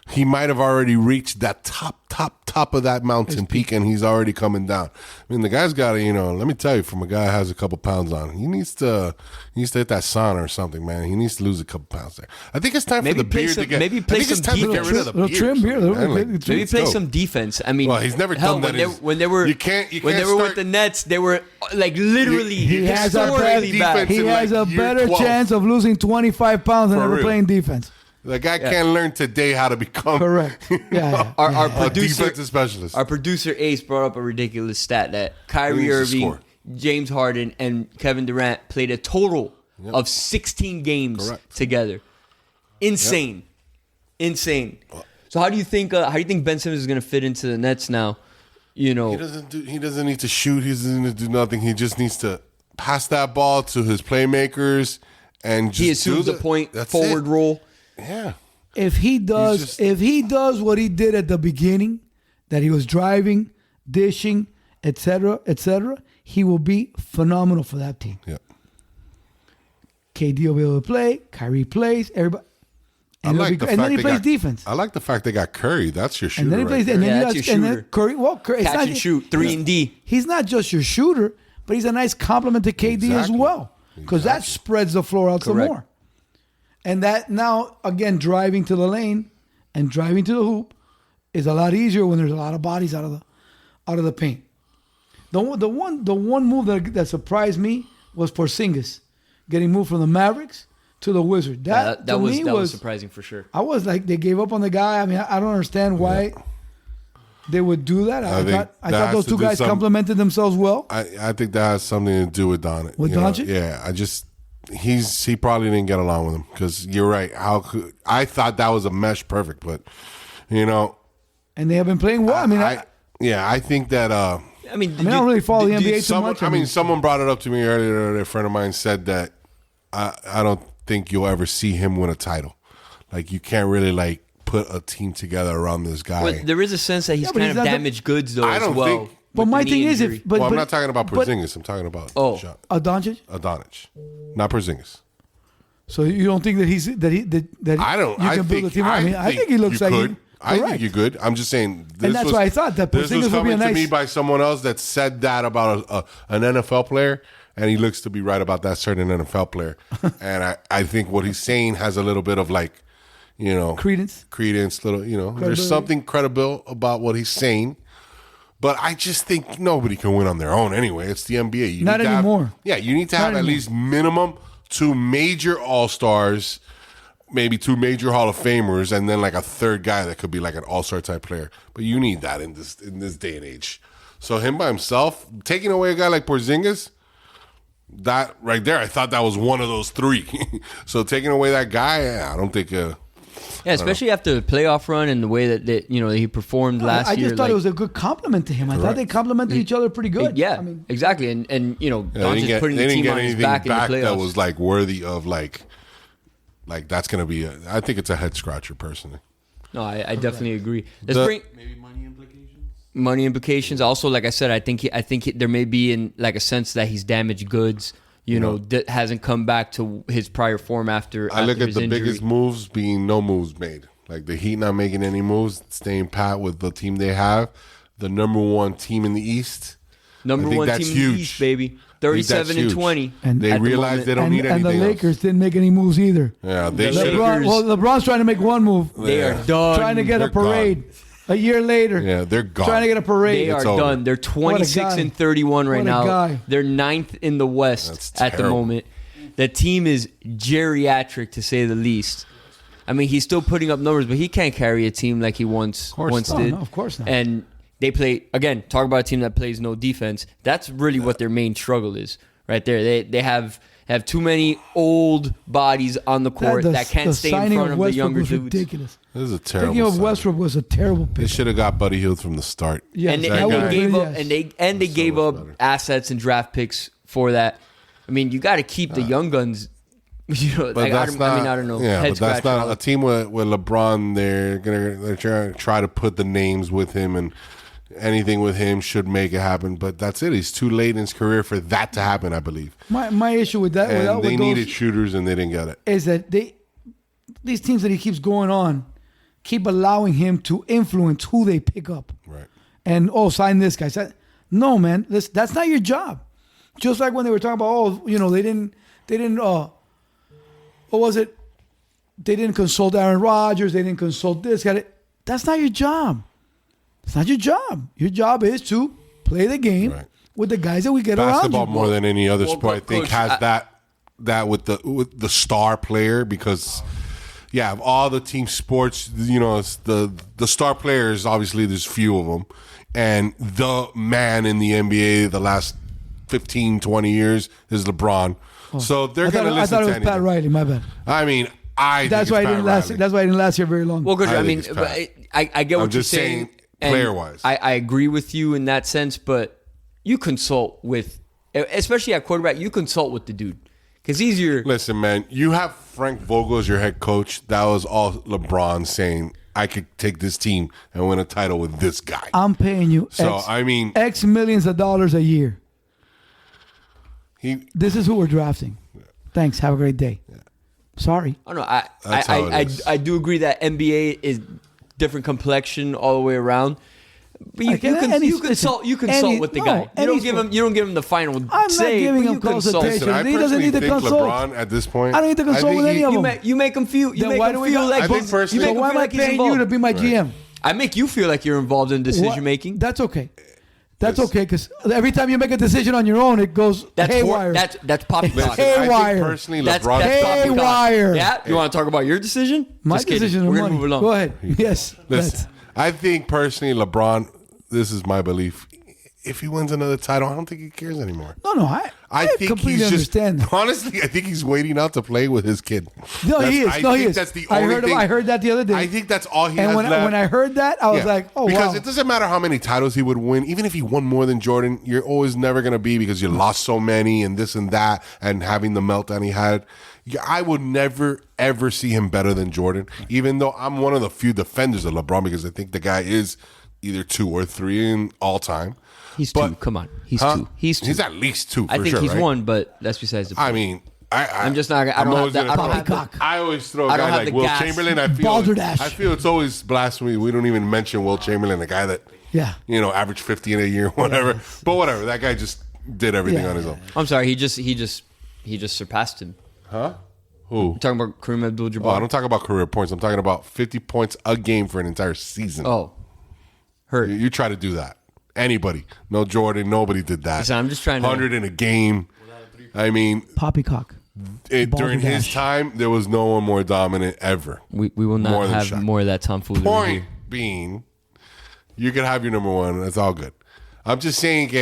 he might have already reached that top of that mountain peak, and he's already coming down. I mean, the guy's got to, let me tell you, from a guy who has a couple pounds on him, he needs to hit that sauna or something, man. He needs to lose a couple pounds there. I think it's time for the beard to get. Maybe play some defense. Get rid of the beard. Trim beard. Maybe play some defense. I mean, well, he's never done that. When they were with the Nets, they were like literally. He has a better chance of losing 25 pounds than ever playing defense. The guy can't learn today how to become correct. Yeah. Our producer, defensive specialist. Our producer Ace brought up a ridiculous stat that Kyrie Irving, James Harden, and Kevin Durant played a total of 16 games together. Insane. So how do you think Ben Simmons is going to fit into the Nets now? He doesn't need to shoot. He doesn't need to do nothing. He just needs to pass that ball to his playmakers and just he assumes a point forward role. Yeah. If he does what he did at the beginning, that he was driving, dishing, etc., he will be phenomenal for that team. Yeah. KD will be able to play. Kyrie plays. Everybody. And then he plays defense. I like the fact they got Curry. That's your shooter. And then he plays. And then that's your shooter. And then Curry. Well, Curry, catch and shoot 3 and D. He's not just your shooter, but he's a nice compliment to KD as well, because that spreads the floor out some more. And that now, again, driving to the lane and driving to the hoop is a lot easier when there's a lot of bodies out of the paint. The one move that surprised me was Porzingis getting moved from the Mavericks to the Wizards. That was surprising for sure. I was like, they gave up on the guy. I mean, I don't understand why they would do that. I thought those two guys complemented themselves well. I think that has something to do with Doncic. With Doncic? Yeah, he probably didn't get along with him, because you're right. I thought that was a mesh perfect, but and they have been playing well. I think that. I don't really follow the NBA too much. Someone brought it up to me earlier. A friend of mine said that I don't think you'll ever see him win a title. Like, you can't really put a team together around this guy. Well, there is a sense that he's kind of damaged goods though as well. But my thing is, I'm not talking about Porzingis. I'm talking about Doncic, not Porzingis. So you don't think that I don't. You can build a team. I think he looks like he. I think you're good. I'm just saying. And that's why I thought that Porzingis would be a nice. This was coming to me by someone else that said that about an NFL player, and he looks to be right about that certain NFL player. And I think what he's saying has a little bit of credence, little, there's something credible about what he's saying. But I just think nobody can win on their own anyway. It's the NBA. You Not need to anymore. You need to have at least minimum 2 major All-Stars, maybe 2 major Hall of Famers, and then like a third guy that could be like an All-Star type player. But you need that in this day and age. So him by himself, taking away a guy like Porzingis, that right there, I thought that was one of those 3. So taking away that guy, I don't think... especially after the playoff run and the way that he performed last year. I just thought it was a good compliment to him. I thought they complimented each other pretty good. Yeah, exactly. And Doncic putting the team on his back in the playoffs. That was like worthy of like that's going to be I think it's a head scratcher personally. No, I definitely agree. Maybe money implications. Also, like I said, I think there may be in like a sense that he's damaged goods. That hasn't come back to his prior form after. I look at his the injury. biggest moves being no moves made. Like the Heat not making any moves, staying pat with the team they have, the number 1 team in the East. Number 1 team in the East, baby. 37-20. And they realize they don't need anything. And the Lakers didn't make any moves either. Yeah, they should. LeBron's trying to make one move. They are done. Trying to get a parade. Gone. A year later, they're gone. Trying to get a parade. They are done. They're 26-31 right now. They're 9th in the West at the moment. The team is geriatric, to say the least. I mean, he's still putting up numbers, but he can't carry a team like he once did. No, of course not. And they play, again, talk about a team that plays no defense. That's really what their main struggle is right there. They have too many old bodies on the court that can't stay in front of the younger dudes. Ridiculous. This is a terrible Thinking of sign. Westbrook was a terrible pick. They should have got Buddy Hield from the start. Yeah, and they gave up assets and draft picks for that. I mean, you got to keep the young guns. But I don't know. Yeah, but that's not a team with LeBron. They're gonna try to put the names with him, and anything with him should make it happen. But that's it. He's too late in his career for that to happen, I believe. My issue with that, and they needed shooters and they didn't get it. Is that these teams that he keeps going on keep allowing him to influence who they pick up. Right. And sign this guy. No, man, that's not your job. Just like when they were talking about, they didn't. What was it? They didn't consult Aaron Rodgers. They didn't consult this guy. That's not your job. It's not your job. Your job is to play the game with the guys that we get around you. Basketball more than any other sport, I think, has that with the star player because, of all the team sports, it's the star players. Obviously, there's few of them, and the man in the NBA the last 15, 20 years is LeBron. So they're going to listen to anything. I thought it was Pat Riley. My bad. I mean, that's why I didn't last. That's why I didn't last here very long. Well, good. I mean, I get what you're saying. Player wise, I agree with you in that sense. But you consult with, especially at quarterback, you consult with the dude because he's your. Listen, man, you have Frank Vogel as your head coach. That was all LeBron saying. I could take this team and win a title with this guy. I'm paying you. X millions of dollars a year. This is who we're drafting. Thanks. Have a great day. Yeah. Sorry. Oh no, I do agree that NBA is different complexion all the way around. But you consult with the guy. You don't give him the final say. I'm not giving him consultation. He doesn't need to consult. LeBron at this point, I don't need to consult with any of them. You make him feel. You make him feel like. Why am I paying you to be my GM? I make you feel like you're involved in decision making. That's okay. That's okay, because every time you make a decision on your own, it goes haywire. That's poppycock. Haywire. I think personally, LeBron. Haywire. Yeah? You want to talk about your decision? My decision. We're going to move along. Go ahead. Yes. Listen, I think personally, LeBron, this is my belief. If he wins another title, I don't think he cares anymore. No, I think completely understand. Honestly, I think he's waiting out to play with his kid. No, he is. He is. That's the only thing. I heard that the other day. I think that's all he has left. And when I heard that, I was like, oh, because it doesn't matter how many titles he would win. Even if he won more than Jordan, you're always never going to be because you lost so many and this and that and having the meltdown he had. I would never, ever see him better than Jordan, even though I'm one of the few defenders of LeBron because I think the guy is either 2 or 3 in all time. He's 2. Come on. He's 2. He's at least 2 for sure, I think he's right? 1, but that's besides the point. I mean, I'm just not. I always throw a guy like Will Chamberlain. I feel it's always blasphemy. We don't even mention Will Chamberlain, the guy that averaged 50 in a year, whatever. But whatever, that guy just did everything on his own. I'm sorry. He just surpassed him. Huh? Who? I'm talking about Kareem Abdul-Jabbar. Oh, I don't talk about career points. I'm talking about 50 points a game for an entire season. Oh, hurt. You try to do that. Anybody. No Jordan. Nobody did that. Listen, I'm just trying to... 100 in a game. I mean... Poppycock. During his time, there was no one more dominant ever. We will not have Shaq. more of that tomfoolery. Point being, you can have your number one. That's all good. I'm just saying,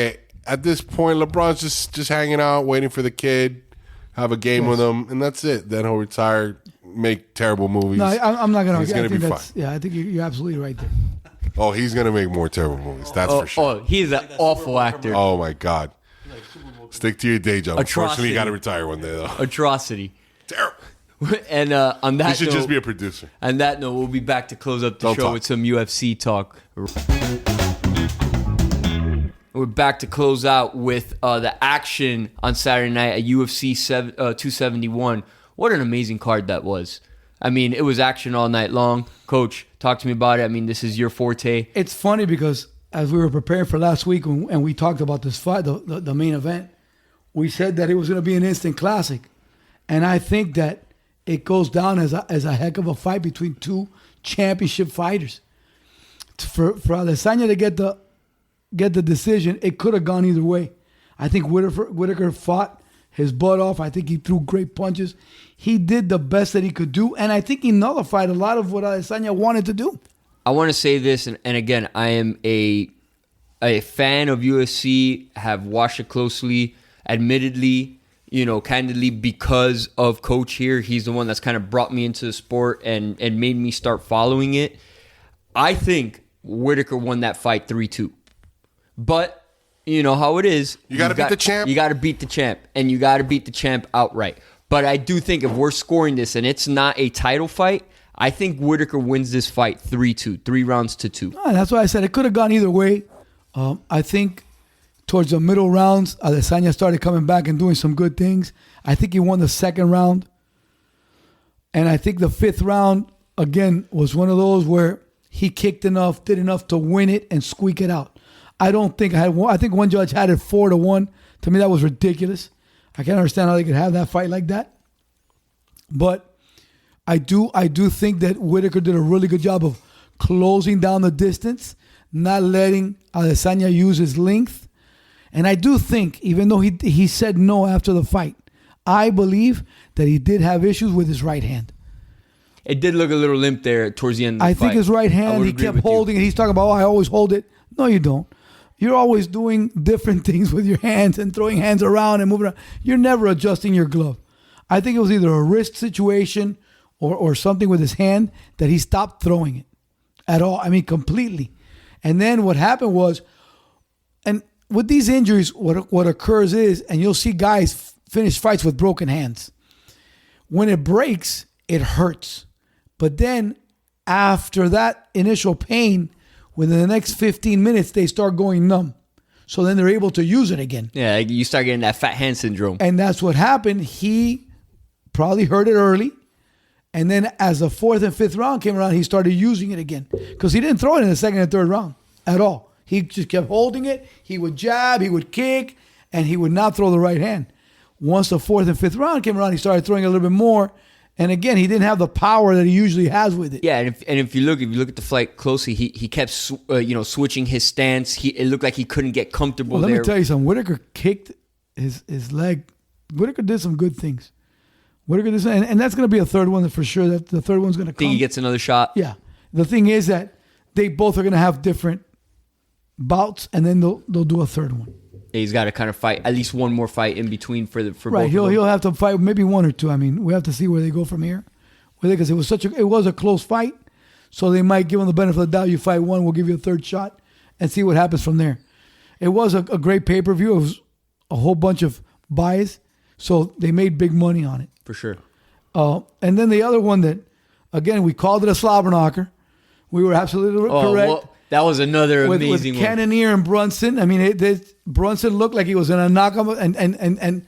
at this point, LeBron's just hanging out, waiting for the kid, have a game with him, and that's it. Then he'll retire, make terrible movies. No, I'm not going to. He's going to be fine. Yeah, I think you're absolutely right there. Oh, he's going to make more terrible movies. That's for sure. Oh, he's an awful actor. Oh, my God. Stick to your day job. Atrocity. Unfortunately, you got to retire one day, though. Atrocity. Terrible. And on that You should note, just be a producer. on that note, we'll be back to close up the Don't show talk. with some UFC talk. We're back to close out with the action on Saturday night at UFC 271. What an amazing card that was. I mean, it was action all night long. Coach, talk to me about it. I mean, this is your forte. It's funny because as we were preparing for last week and we talked about this fight, the main event, we said that it was going to be an instant classic. And I think that it goes down as a heck of a fight between two championship fighters. For Adesanya to get the decision, it could have gone either way. I think Whitaker fought his butt off. I think he threw great punches. He did the best that he could do, and I think he nullified a lot of what Adesanya wanted to do. I want to say this, and again, I am a fan of UFC, have watched it closely, admittedly, candidly, because of Coach here. He's the one that's kind of brought me into the sport and made me start following it. I think Whitaker won that fight 3-2. But you know how it is. You got to beat the champ. You got to beat the champ, and you got to beat the champ outright. But I do think if we're scoring this and it's not a title fight, I think Whitaker wins this fight 3-2, 3 rounds to 2. And that's why I said it could have gone either way. I think towards the middle rounds, Adesanya started coming back and doing some good things. I think he won the second round. And I think the fifth round, again, was one of those where he kicked enough, did enough to win it and squeak it out. I think one judge had it 4-1. To me, that was ridiculous. I can't understand how they could have that fight like that. But I do think that Whitaker did a really good job of closing down the distance, not letting Adesanya use his length. And I do think, even though he said no after the fight, I believe that he did have issues with his right hand. It did look a little limp there towards the end of the fight. I think his right hand, he kept holding it. He's talking about, I always hold it. No, you don't. You're always doing different things with your hands and throwing hands around and moving around. You're never adjusting your glove. I think it was either a wrist situation or something with his hand that he stopped throwing it at all. I mean, completely. And then what happened was, and with these injuries, what occurs is, and you'll see guys finish fights with broken hands. When it breaks, it hurts. But then after that initial pain, within the next 15 minutes, they start going numb. So then they're able to use it again. Yeah, you start getting that fat hand syndrome. And that's what happened. He probably heard it early. And then as the fourth and fifth round came around, he started using it again. Because he didn't throw it in the second and third round at all. He just kept holding it. He would jab, he would kick, and he would not throw the right hand. Once the fourth and fifth round came around, he started throwing a little bit more. And again, he didn't have the power that he usually has with it. Yeah, and if you look at the fight closely, he kept switching his stance. It looked like he couldn't get comfortable Let there. me tell you something. Whitaker kicked his leg. Whitaker did some good things. Whitaker did some, and that's going to be a third one for sure. That the third one's going to come. Think he gets another shot? Yeah. The thing is that they both are going to have different bouts, and then they'll do a third one. Yeah, he's got to kind of fight at least one more fight in between for right. both of them. He'll have to fight maybe one or two. I mean, we have to see where they go from here with it, because it was a close fight, so they might give him the benefit of the doubt. You fight one, we'll give you a third shot and see what happens from there. It was a great pay-per-view. It was a whole bunch of buys, so they made big money on it. For sure. And then the other one that, again, we called it a slobber knocker. We were absolutely correct. Well, that was another amazing with one. Cannonier and Brunson. I mean, Brunson looked like he was going to knock him and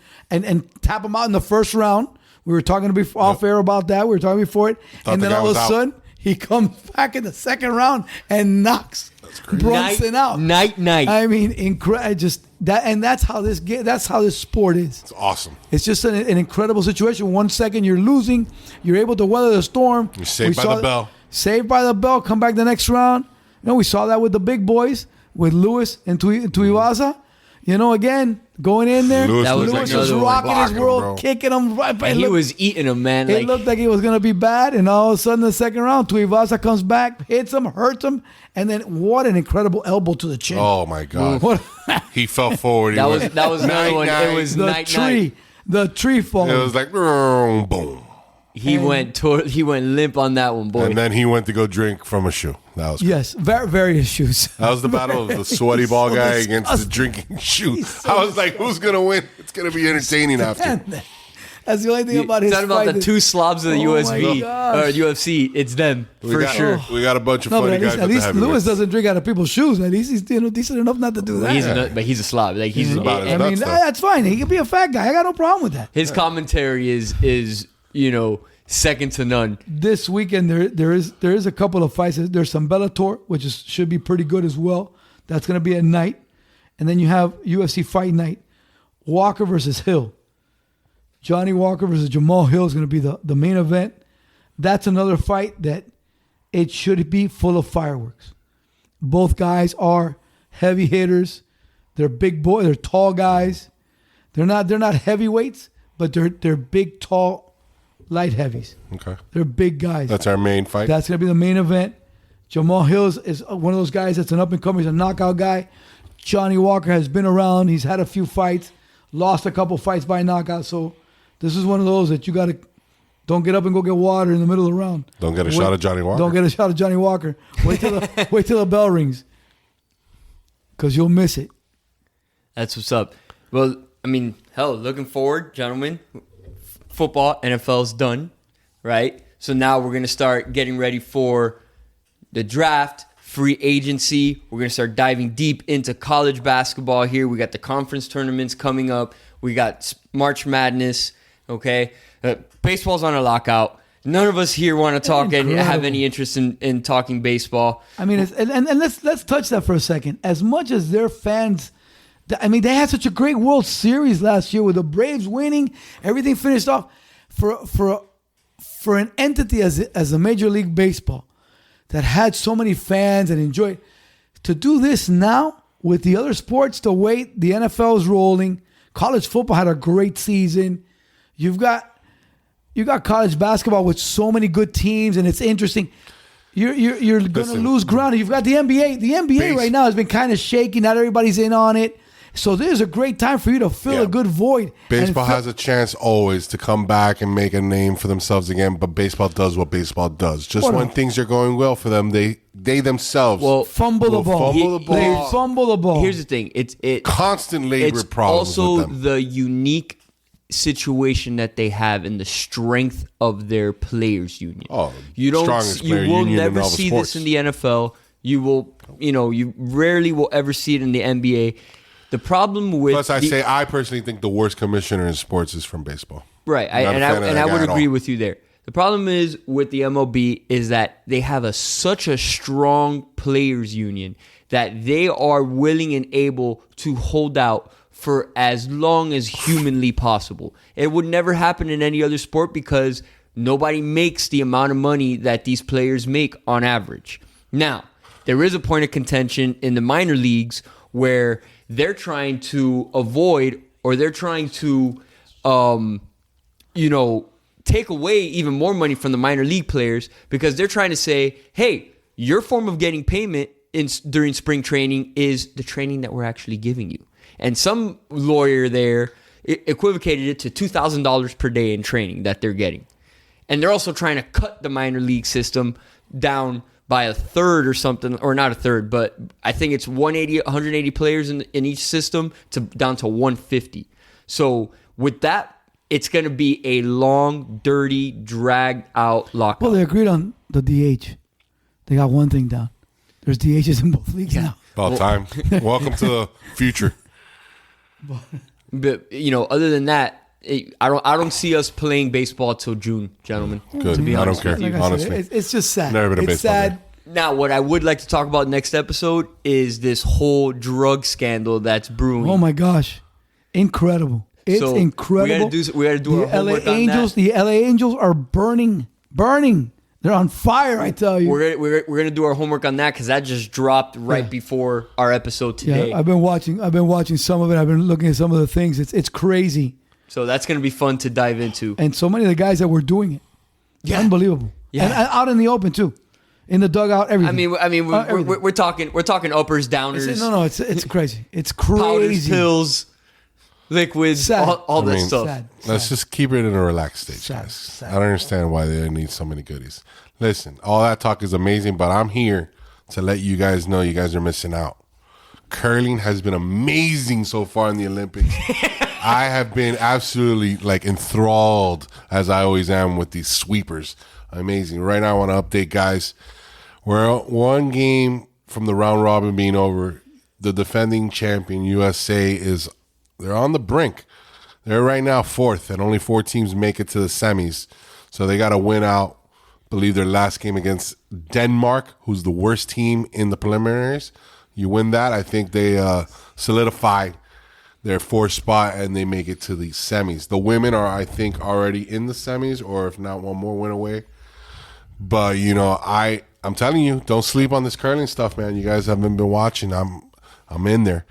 tap him out in the first round. We were talking off air about that. We were talking before it. And then all of a sudden, he comes back in the second round and knocks Brunson out. Night. I mean, That's how this sport is. It's awesome. It's just an incredible situation. 1 second you're losing, you're able to weather the storm. You're saved by the bell. Saved by the bell. Come back the next round. We saw that with the big boys, with Lewis and Tuivasa. Again, going in there. Lewis was rocking his world, kicking him right by. He was eating him, man. It looked like it was going to be bad, and all of a sudden, the second round, Tuivasa comes back, hits him, hurts him, and then what an incredible elbow to the chin. Oh, my God. He fell forward. That was another one. It was the tree fall. It was like, boom. He went limp on that one, boy. And then he went to go drink from a shoe. That was yes, various shoes. That was the battle of the sweaty ball guy against the drinking shoe. I was like, who's gonna win? It's gonna be entertaining after. That's the only thing about his fight. Talking about the two slobs of the UFC. It's them for sure. We got a bunch of funny guys. At least Lewis doesn't drink out of people's shoes. At least he's decent enough not to do that. But he's a slob. Like that's fine. He can be a fat guy. I got no problem with that. His commentary is second to none. This weekend there is a couple of fights. There's some Bellator, which should be pretty good as well. That's going to be at night, and then you have UFC Fight Night, Walker versus Hill. Johnny Walker versus Jamal Hill is going to be the main event. That's another fight that it should be full of fireworks. Both guys are heavy hitters. They're big boys. They're tall guys. They're not heavyweights, but they're big, tall, light heavies. Okay. They're big guys. That's our main fight. That's going to be the main event. Jamal Hill is one of those guys that's an up-and-comer. He's a knockout guy. Johnny Walker has been around. He's had a few fights, lost a couple fights by knockout. So this is one of those that you got to don't get up and go get water in the middle of the round. Don't get a shot of Johnny Walker. Don't get a shot of Johnny Walker. Wait till the bell rings, because you'll miss it. That's what's up. Well, I mean, hell, looking forward, gentlemen. Football, NFL's done, right? So now we're going to start getting ready for the draft, free agency. We're going to start diving deep into college basketball here. We got the conference tournaments coming up. We got March Madness, okay? Baseball's on a lockout. None of us here want to talk and have any interest in talking baseball. I mean, and let's touch that for a second. As much as their fans... I mean, they had such a great World Series last year with the Braves winning. Everything finished off for an entity as a Major League Baseball that had so many fans and enjoyed. To do this now with the other sports, the way the NFL is rolling, college football had a great season. You got college basketball with so many good teams, and it's interesting. You're going to lose ground. You've got the NBA. The NBA right now has been kind of shaky. Not everybody's in on it. So there's a great time for you to fill a good void. Baseball has a chance always to come back and make a name for themselves again, but baseball does what baseball does. Just when things are going well for them, they themselves fumble the ball. They fumble the ball. Here's the thing. It's constant labor problems also with them. The unique situation that they have and the strength of their players union. You will never see this in the NFL. You rarely will ever see it in the NBA. The problem with plus, I personally think the worst commissioner in sports is from baseball. Right, I would agree with you there. The problem is with the MLB is that they have such a strong players union that they are willing and able to hold out for as long as humanly possible. It would never happen in any other sport because nobody makes the amount of money that these players make on average. Now, there is a point of contention in the minor leagues where they're trying to avoid or they're trying to, take away even more money from the minor league players because they're trying to say, hey, your form of getting payment during spring training is the training that we're actually giving you. And some lawyer there equivocated it to $2,000 per day in training that they're getting. And they're also trying to cut the minor league system down by a third or something, or not a third, but I think it's 180 players in each system down to 150. So with that, it's going to be a long, dirty, dragged out lockout. Well, they agreed on the DH. They got one thing down. There's DHs in both leagues now. About time. Welcome to the future. But other than that, I don't see us playing baseball till June, gentlemen. Good. To be honest, I don't care. like honestly, it's just sad. Never been a it's baseball sad. Now, what I would like to talk about next episode is this whole drug scandal that's brewing. Oh my gosh, incredible! It's So, incredible. we gotta do the our homework LA on Angels. that. The LA Angels are burning. They're on fire. I tell you. We're gonna do our homework on that because that just dropped right before our episode today. Yeah, I've been watching some of it. I've been looking at some of the things. It's crazy. So that's gonna be fun to dive into. And so many of the guys that were doing it, unbelievable. Yeah. And out in the open too, in the dugout, everything. I mean, everything. we're talking uppers, downers. It's crazy. It's Powders, crazy. pills, liquids, Sad. all that I mean, stuff. Let's just keep it in a relaxed stage, Sad, guys. sad. I don't understand why they need so many goodies. Listen, all that talk is amazing, but I'm here to let you guys know you guys are missing out. Curling has been amazing so far in the Olympics. I have been absolutely enthralled, as I always am, with these sweepers. Amazing. Right now, I want to update, guys. We're one game from the round robin being over. The defending champion, USA, they're on the brink. They're right now 4th, and only 4 teams make it to the semis. So they got to win out, believe their last game against Denmark, who's the worst team in the preliminaries. You win that, I think they solidify their 4th spot, and they make it to the semis. The women are, I think, already in the semis, or if not, one more win away. But, I'm telling you, don't sleep on this curling stuff, man. You guys haven't been watching. I'm in there.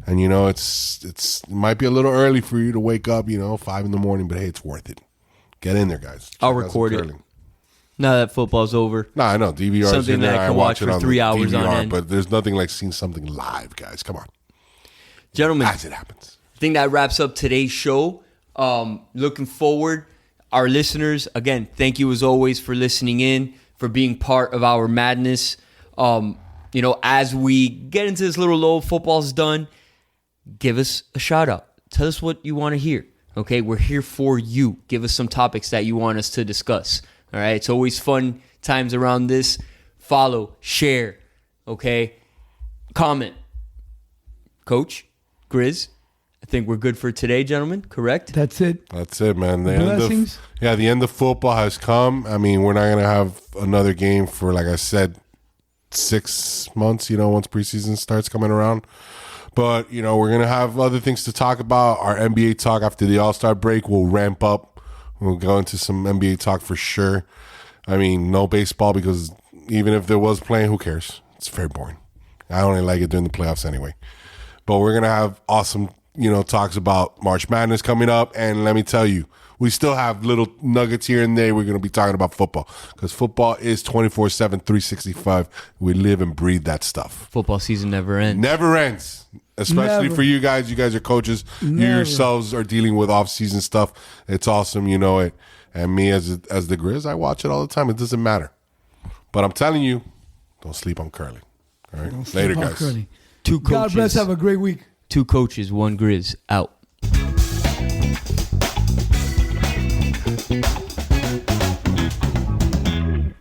And, it might be a little early for you to wake up, 5 in the morning, but hey, it's worth it. Get in there, guys. I'll record it. Now that football's over. No, I know. DVR is Something in there. that I can watch for 3 hours on end. But there's nothing like seeing something live, guys. Come on. Gentlemen, As it happens. I think that wraps up today's show. Looking forward. Our listeners, again, thank you as always for listening in, for being part of our madness. As we get into this little lull, football's done, give us a shout out. Tell us what you want to hear. Okay, we're here for you. Give us some topics that you want us to discuss. All right, it's always fun times around this. Follow, share, okay? Comment. Coach, Grizz, I think we're good for today, gentlemen, correct? That's it. That's it, man. Blessings. The end of football has come. I mean, we're not going to have another game for, like I said, 6 months, once preseason starts coming around. But, we're going to have other things to talk about. Our NBA talk after the All-Star break will ramp up. We'll go into some NBA talk for sure. I mean, no baseball because even if there was playing, who cares? It's very boring. I only like it during the playoffs anyway. But we're going to have awesome, talks about March Madness coming up. And let me tell you, we still have little nuggets here and there. We're going to be talking about football because football is 24/7, 365. We live and breathe that stuff. Football season never ends. Never ends. Especially Never. for you guys. You guys are coaches. You Never. yourselves are dealing with off-season stuff. It's awesome. You know it. And me as the Grizz, I watch it all the time. It doesn't matter. But I'm telling you, don't sleep on curling. All right? Later, Football guys. curling. 2 coaches. God bless. Have a great week. 2 coaches, 1 Grizz. Out.